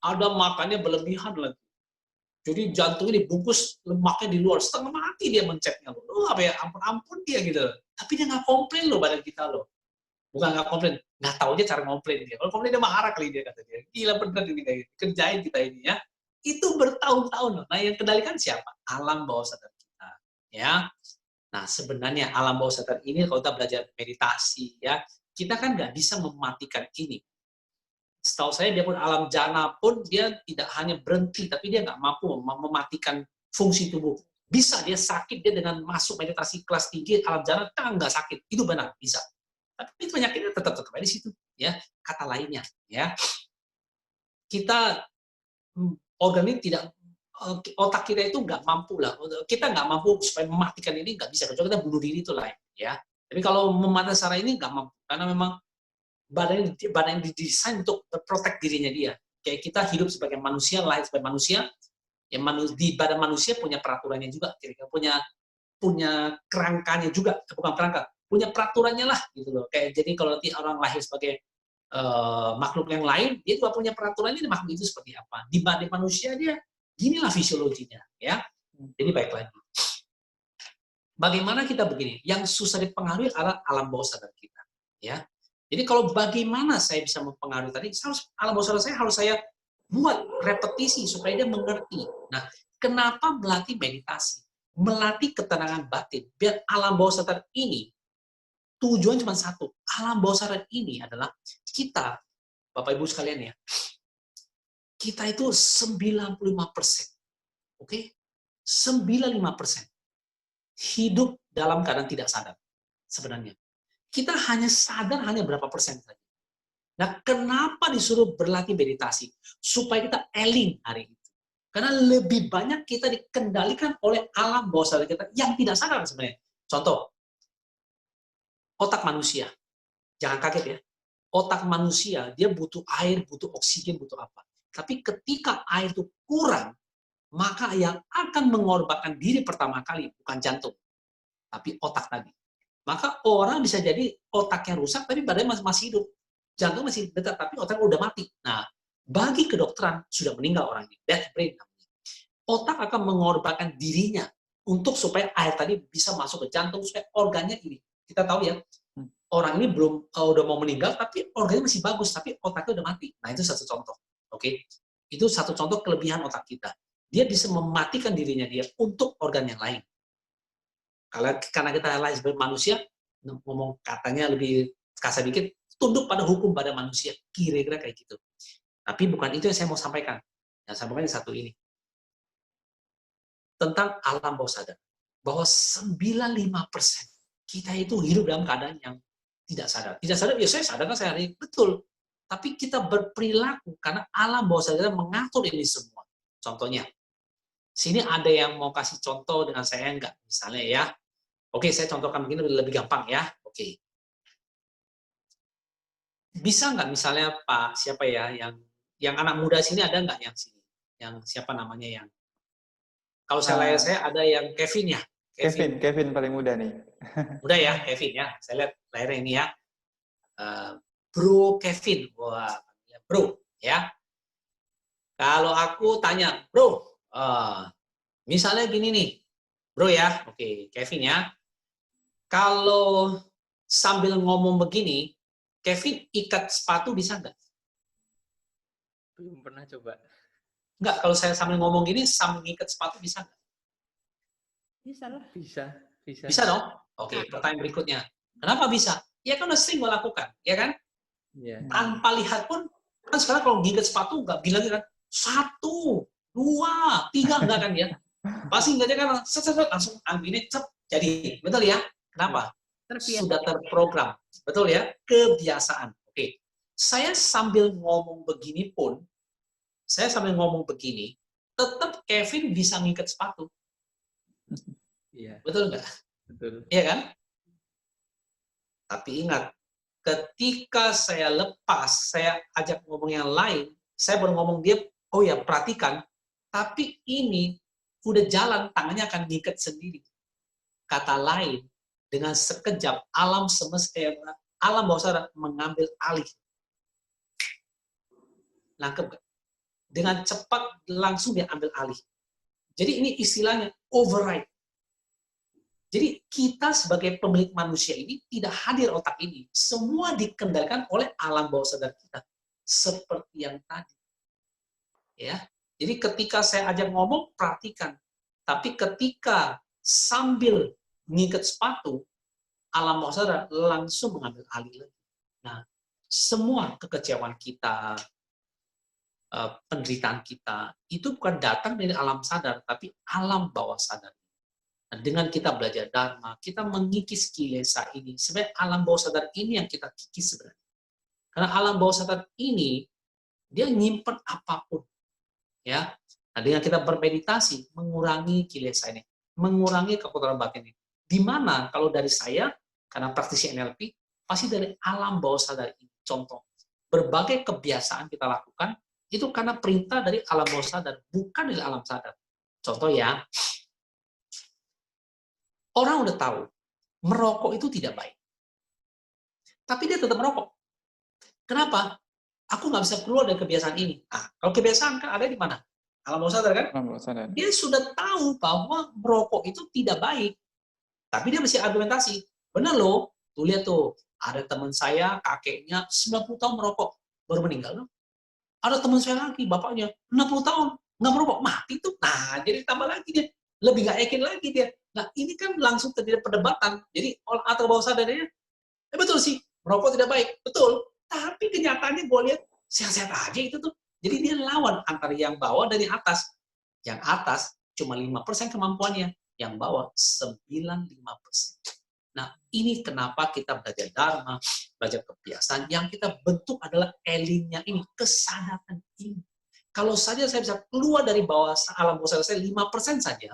ada makannya berlebihan lagi. Jadi jantung ini bungkus lemaknya di luar, setengah mati dia mencetnya. Apa ya, ampun-ampun dia gitu. Tapi dia nggak komplain loh badan kita loh. Bukan nggak komplain, nggak tahu aja cara komplain dia. Kalau komplain dia marah kali dia kata dia. Gila bener ini kayak gitu. Kerjain kita ini ya. Itu bertahun-tahun loh. Nah yang kendalikan siapa? Alam bawah sadar kita. Ya. Nah sebenarnya alam bawah sadar ini kalau kita belajar meditasi ya, kita kan nggak bisa mematikan ini. Setahu saya dia pun alam jana pun dia tidak hanya berhenti, tapi dia nggak mampu mematikan fungsi tubuh. Bisa dia sakit dia dengan masuk meditasi kelas tinggi alam jana kan nggak sakit, itu benar bisa. Tapi itu penyakitnya tetap ada di situ, ya. Kata lainnya, ya kita organ ini tidak otak kita itu nggak mampu lah, kita nggak mampu supaya mematikan ini nggak bisa, kecuali kita bunuh diri itu lain, ya. Tapi kalau mematikan secara ini nggak mampu, karena memang badan yang didesain untuk protek dirinya dia. Kayak kita hidup sebagai manusia, lahir sebagai manusia, yang di badan manusia punya peraturannya juga, kira-kira punya kerangkanya juga, bukan kerangka, punya peraturannya lah gitu loh. Kayak jadi kalau nanti orang lahir sebagai makhluk yang lain, dia juga punya peraturannya di makhluk itu seperti apa. Di badan manusia dia ginilah fisiologinya, ya. Jadi baik lagi. Bagaimana kita begini? Yang susah dipengaruhi adalah alam bawah sadar kita, ya. Jadi kalau bagaimana saya bisa mempengaruhi tadi, alam bawah sadar saya harus saya buat repetisi supaya dia mengerti. Nah, kenapa melatih meditasi? Melatih ketenangan batin. Biar alam bawah sadar ini, tujuan cuma satu. Alam bawah sadar ini adalah kita, Bapak Ibu sekalian ya, kita itu 95%. Oke? 95% hidup dalam keadaan tidak sadar sebenarnya. Kita hanya sadar hanya berapa persen saja. Nah, kenapa disuruh berlatih meditasi? Supaya kita eling hari itu. Karena lebih banyak kita dikendalikan oleh alam bawah sadar kita yang tidak sadar sebenarnya. Contoh, otak manusia. Jangan kaget ya. Otak manusia, dia butuh air, butuh oksigen, butuh apa. Tapi ketika air itu kurang, maka yang akan mengorbankan diri pertama kali bukan jantung, tapi otak tadi. Maka orang bisa jadi otaknya rusak, tapi badannya masih hidup. Jantung masih dekat, tapi otaknya udah mati. Nah, bagi kedokteran, sudah meninggal orangnya. Death brain. Otak akan mengorbankan dirinya untuk supaya air tadi bisa masuk ke jantung, supaya organnya ini. Kita tahu ya, orang ini belum udah mau meninggal, tapi organnya masih bagus, tapi otaknya udah mati. Nah, itu satu contoh. Oke, itu satu contoh kelebihan otak kita. Dia bisa mematikan dirinya dia untuk organ yang lain. Karena kita lain sebagai manusia, ngomong katanya lebih kasar dikit, tunduk pada hukum pada manusia. Kira-kira kayak gitu. Tapi bukan itu yang saya mau sampaikan. Yang saya sampaikan satu ini. Tentang alam bawah sadar. Bahwa 95% kita itu hidup dalam keadaan yang tidak sadar. Tidak sadar, ya saya sadar kan saya hari betul. Tapi kita berperilaku karena alam bawah sadar mengatur ini semua. Contohnya, sini ada yang mau kasih contoh dengan saya enggak? Misalnya ya, oke saya contohkan begini lebih gampang ya. Oke. Bisa nggak misalnya Pak siapa ya yang anak muda sini ada nggak yang sini? Yang siapa namanya yang kalau saya ada yang Kevin ya. Kevin paling muda nih. Muda ya, Kevin ya. Saya lihat lahirnya ini ya. Bro Kevin, wah, bro ya. Kalau aku tanya, bro, misalnya gini nih, bro ya, oke, Kevin ya. Kalau sambil ngomong begini, Kevin ikat sepatu bisa nggak? Belum pernah coba. Nggak, kalau saya sambil ngomong gini, sambil ikat sepatu bisa nggak? Bisa lah. Bisa. Bisa dong? Oke, pertanyaan berikutnya. Kenapa bisa? Ya kan udah sering gue lakukan, ya kan? Iya. Tanpa lihat pun, kan sekarang kalau gigat sepatu nggak bilang kan, 1, 2, 3, enggak kan ya? Pasti enggak kan, langsung ini, jadi. Betul ya? Kenapa? Sudah terprogram. Betul ya? Kebiasaan. Oke. Saya sambil ngomong begini pun, tetap Kevin bisa ngikat sepatu. Iya. Betul nggak? Betul. Iya kan? Tapi ingat, ketika saya lepas, saya ajak ngomong yang lain, saya baru ngomong dia, oh ya perhatikan, tapi ini udah jalan, tangannya akan ngikat sendiri. Kata lain, dengan sekejap alam semesta, alam bawah sadar mengambil alih. Nangkep gak? Dengan cepat langsung dia ambil alih. Jadi ini istilahnya override. Jadi kita sebagai pemilik manusia ini tidak hadir otak ini. Semua dikendalikan oleh alam bawah sadar kita. Seperti yang tadi. Ya. Jadi ketika saya ajak ngomong, perhatikan. Tapi ketika sambil ngikat sepatu, alam bawah sadar langsung mengambil alih lagi. Nah, semua kekecewaan kita, penderitaan kita, itu bukan datang dari alam sadar, tapi alam bawah sadar. Nah, dengan kita belajar Dharma, kita mengikis kilesa ini. Sebenarnya alam bawah sadar ini yang kita kikis sebenarnya. Karena alam bawah sadar ini, dia nyimpen apapun. Ya. Nah, dengan kita bermeditasi, mengurangi kilesa ini. Mengurangi kekotoran batin ini. Di mana kalau dari saya, karena praktisi NLP, pasti dari alam bawah sadar ini. Contoh, berbagai kebiasaan kita lakukan, itu karena perintah dari alam bawah sadar, bukan dari alam sadar. Contoh ya, orang udah tahu, merokok itu tidak baik. Tapi dia tetap merokok. Kenapa? Aku nggak bisa keluar dari kebiasaan ini. Nah, kalau kebiasaan kan ada di mana? Alam bawah sadar kan? Alam bawah sadar. Dia sudah tahu bahwa merokok itu tidak baik. Tapi dia masih argumentasi. Benar loh, tuh lihat tuh, ada teman saya, kakeknya 90 tahun merokok, baru meninggal loh. Ada teman saya lagi, bapaknya 60 tahun, nggak merokok, mati tuh. Nah, jadi tambah lagi dia. Lebih nggak yakin lagi dia. Nah, ini kan langsung terjadi perdebatan. Jadi, atau bawah sadarnya, betul sih, merokok tidak baik. Betul. Tapi kenyataannya gue lihat, sehat-sehat aja itu tuh. Jadi dia lawan antara yang bawah dan yang atas. Yang atas cuma 5% kemampuannya. Yang bawah 95%. Nah, ini kenapa kita belajar Dharma, belajar kebiasaan, yang kita bentuk adalah elinnya ini, kesadaran ini. Kalau saja saya bisa keluar dari bawah alam bawah sadar saya 5% saja,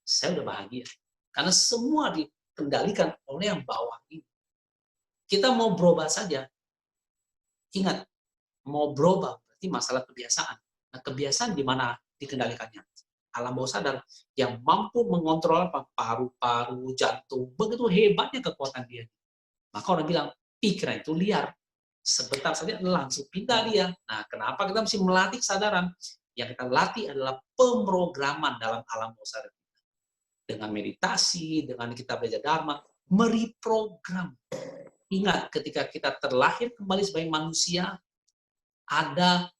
saya udah bahagia. Karena semua dikendalikan oleh yang bawah ini. Kita mau berubah saja. Ingat, mau berubah berarti masalah kebiasaan. Nah, kebiasaan di mana dikendalikannya? Alam bawah sadar yang mampu mengontrol paru-paru, jantung. Begitu hebatnya kekuatan dia. Maka orang bilang, pikiran itu liar. Sebentar saja langsung pindah dia. Nah, kenapa kita mesti melatih kesadaran? Yang kita latih adalah pemrograman dalam alam bawah sadar. Dengan meditasi, dengan kita belajar Dharma, mereprogram. Ingat, ketika kita terlahir kembali sebagai manusia, ada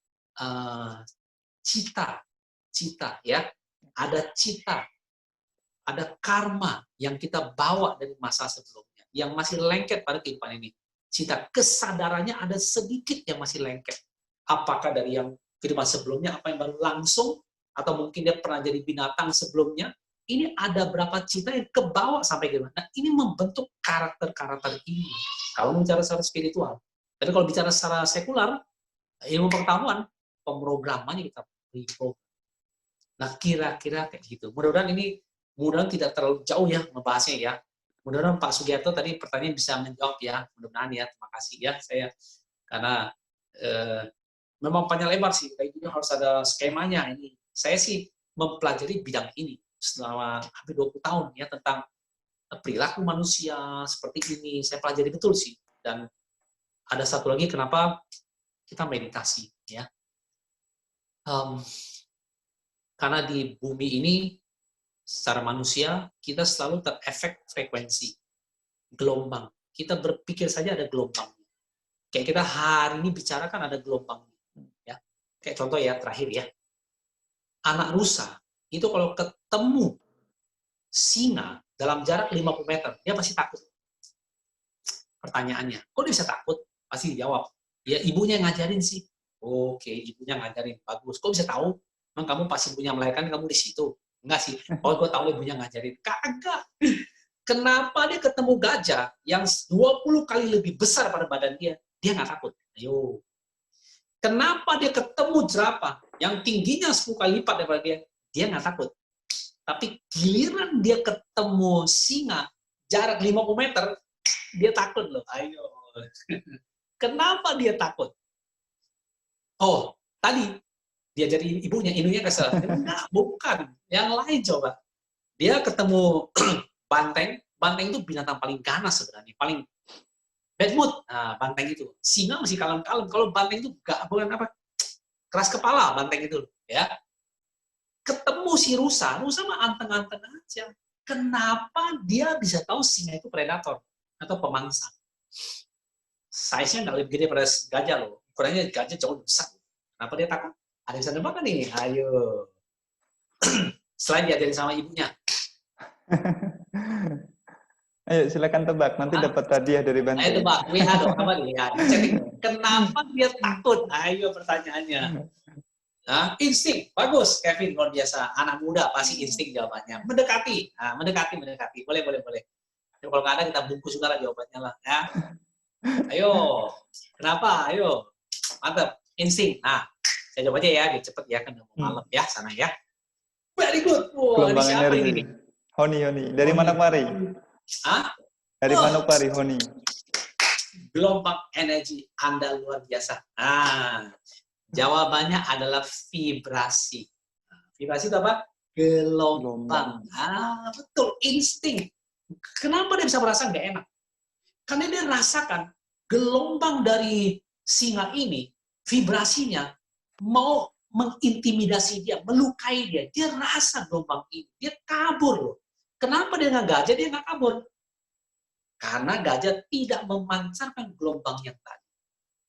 cita, ya, ada cita, ada karma yang kita bawa dari masa sebelumnya, yang masih lengket pada kehidupan ini. Cita kesadarannya ada sedikit yang masih lengket. Apakah dari yang kehidupan sebelumnya, apa yang baru langsung, atau mungkin dia pernah jadi binatang sebelumnya, ini ada berapa cita yang kebawa sampai ke mana. Nah, ini membentuk karakter-karakter ini. Kalau bicara secara spiritual. Tapi kalau bicara secara sekular, ilmu pengetahuan, pemrogramannya kita reprogram. Nah, kira-kira kayak gitu. Mudah-mudahan tidak terlalu jauh ya membahasnya ya. Mudah-mudahan Pak Sugiarto tadi pertanyaan bisa menjawab ya. Mudah-mudahan ya. Terima kasih ya saya karena memang panjang lebar sih. Kayak gini harus ada skemanya ini. Saya sih mempelajari bidang ini selama hampir 20 tahun ya tentang perilaku manusia seperti ini. Saya pelajari betul sih. Dan ada satu lagi kenapa kita meditasi ya. Karena di bumi ini secara manusia kita selalu terefek frekuensi gelombang. Kita berpikir saja ada gelombang. Kayak kita hari ini bicara kan ada gelombang ya. Kayak contoh ya terakhir ya. Anak rusa itu kalau ketemu singa dalam jarak 50 meter, dia pasti takut. Pertanyaannya, kok dia bisa takut? Pasti dijawab. Ya ibunya yang ngajarin sih. Oke, ibunya ngajarin. Bagus. Kok bisa tahu? Emang kamu pas ibunya melahirkan kamu di situ? Enggak sih. Oh, gue tahu ibunya ngajarin. Kagak. Kenapa dia ketemu gajah yang 20 kali lebih besar pada badan dia? Dia nggak takut. Ayo. Kenapa dia ketemu jerapah yang tingginya 10 kali lipat daripada dia? Dia nggak takut. Tapi giliran dia ketemu singa jarak 50 meter, dia takut loh. Ayo. Kenapa dia takut? Oh, tadi dia jadi ibunya kesel. Enggak, bukan. Yang lain coba. Dia ketemu banteng. Banteng itu binatang paling ganas sebenarnya. Paling bad mood. Nah, banteng itu. Singa masih kalem-kalem. Kalau banteng itu bukan apa, keras kepala banteng itu. Ya. Ketemu si rusa mah anteng-anteng aja. Kenapa dia bisa tahu singa itu predator atau pemangsa? Size-nya nggak lebih gede pada gajah loh. Ukurannya gajah jauh besar. Kenapa dia takut? Ada yang bisa nebak kan nih? Ayo. Selain diajarin sama ibunya. Ayo silakan tebak. Nanti dapat hadiah dari Bante. Ayo tebak. WA dong. Apa nih? Kenapa dia takut? Ayo pertanyaannya. Nah, insting, bagus, Kevin, luar biasa. Anak muda pasti insting jawabannya. Mendekati, mendekati. Boleh. Kalau nggak ada kita bungkus juga lah jawabannya lah. Ya. Ayo, kenapa? Ayo, mantap, insting. Nah, saya jawab aja ya, biar cepet ya, kan udah mau malam ya, sana ya. Very good. Wow, gelombang energi. Honi. Dari Manokwari. Dari Manokwari, Honi. Gelombang energi Anda luar biasa. Jawabannya adalah vibrasi. Vibrasi itu apa? Gelombang. Betul, insting. Kenapa dia bisa merasa nggak enak? Karena dia rasakan gelombang dari singa ini, vibrasinya mau mengintimidasi dia, melukai dia. Dia rasa gelombang ini. Dia kabur loh. Kenapa dia nggak gajah? Dia nggak kabur. Karena gajah tidak memancarkan gelombang yang tadi.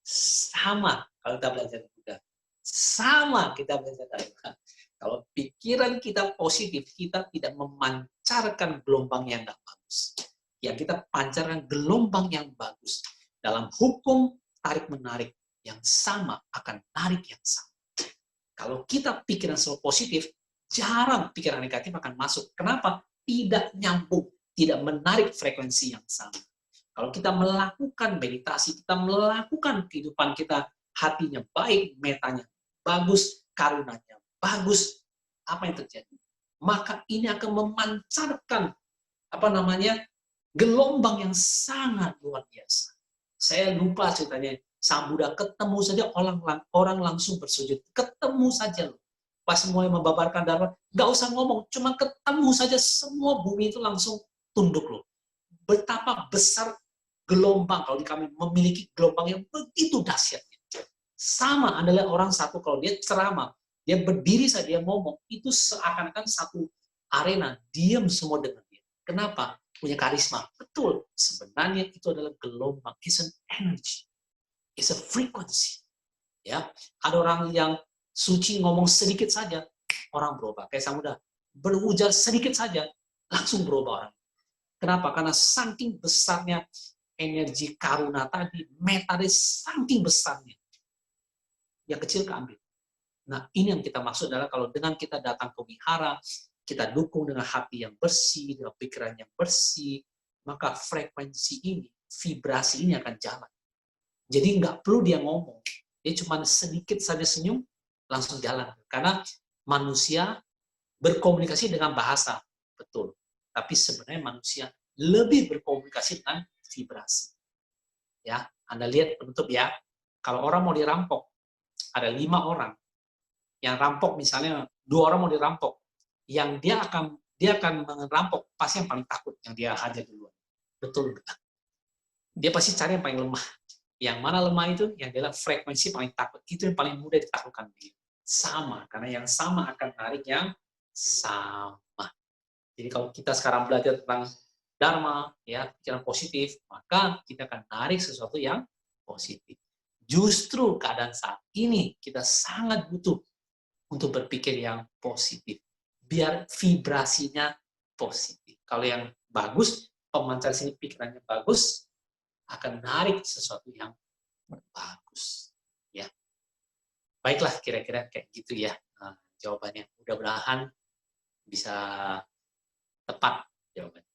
Sama kalau kita belajar Buddha. Sama kita belajar Dharma. Kalau pikiran kita positif, kita tidak memancarkan gelombang yang nggak bagus. Ya, kita pancarkan gelombang yang bagus. Dalam hukum tarik-menarik yang sama akan tarik yang sama. Kalau kita pikiran selalu positif, jarang pikiran negatif akan masuk. Kenapa? Tidak nyambung. tidak menarik frekuensi yang sama. Kalau kita melakukan meditasi, kita melakukan kehidupan kita, hatinya baik, metanya bagus, karunanya bagus, apa yang terjadi? Maka ini akan memancarkan gelombang yang sangat luar biasa. Saya lupa ceritanya, Sang Buddha ketemu saja orang langsung bersujud, ketemu saja loh. Pas mulai membabarkan dharma, nggak usah ngomong, cuma ketemu saja semua bumi itu langsung tunduk loh. Betapa besar gelombang kalau kami memiliki gelombang yang begitu dahsyatnya. Sama adalah orang satu kalau dia ceramah, dia berdiri saja dia ngomong, itu seakan-akan satu arena, diam semua dengan dia. Kenapa? Punya karisma. Betul, sebenarnya itu adalah gelombang, it's an energy, it's a frequency. Ya, ada orang yang suci ngomong sedikit saja, orang berubah. Kayak Sang Buddha, berujar sedikit saja, langsung berubah orang. Kenapa? Karena saking besarnya energi karuna tadi, metode saking besarnya. Yang kecil keambil. Nah, ini yang kita maksud adalah kalau dengan kita datang ke wihara, kita dukung dengan hati yang bersih, dengan pikiran yang bersih, maka frekuensi ini, vibrasi ini akan jalan. Jadi nggak perlu dia ngomong. Dia cuma sedikit saja senyum, langsung jalan. Karena manusia berkomunikasi dengan bahasa. Betul. Tapi sebenarnya manusia lebih berkomunikasi dengan vibrasi. Ya, Anda lihat penutup ya. Kalau orang mau dirampok, ada 5 orang. Yang rampok misalnya 2 orang mau dirampok. Yang dia akan merampok pasti yang paling takut, yang dia hajar duluan. Betul. Dia pasti cari yang paling lemah. Yang mana lemah itu? Yang adalah frekuensi paling takut. Itu yang paling mudah ditaklukkan dia. Sama, karena yang sama akan menarik yang sama. Jadi kalau kita sekarang belajar tentang Dharma, ya, pikiran positif, maka kita akan menarik sesuatu yang positif. Justru keadaan saat ini kita sangat butuh untuk berpikir yang positif. Biar vibrasinya positif. Kalau yang bagus, pemancar sini pikirannya bagus, akan menarik sesuatu yang bagus. Ya. Baiklah, kira-kira kayak gitu ya jawabannya. Mudah-mudahan bisa tepat jawabannya.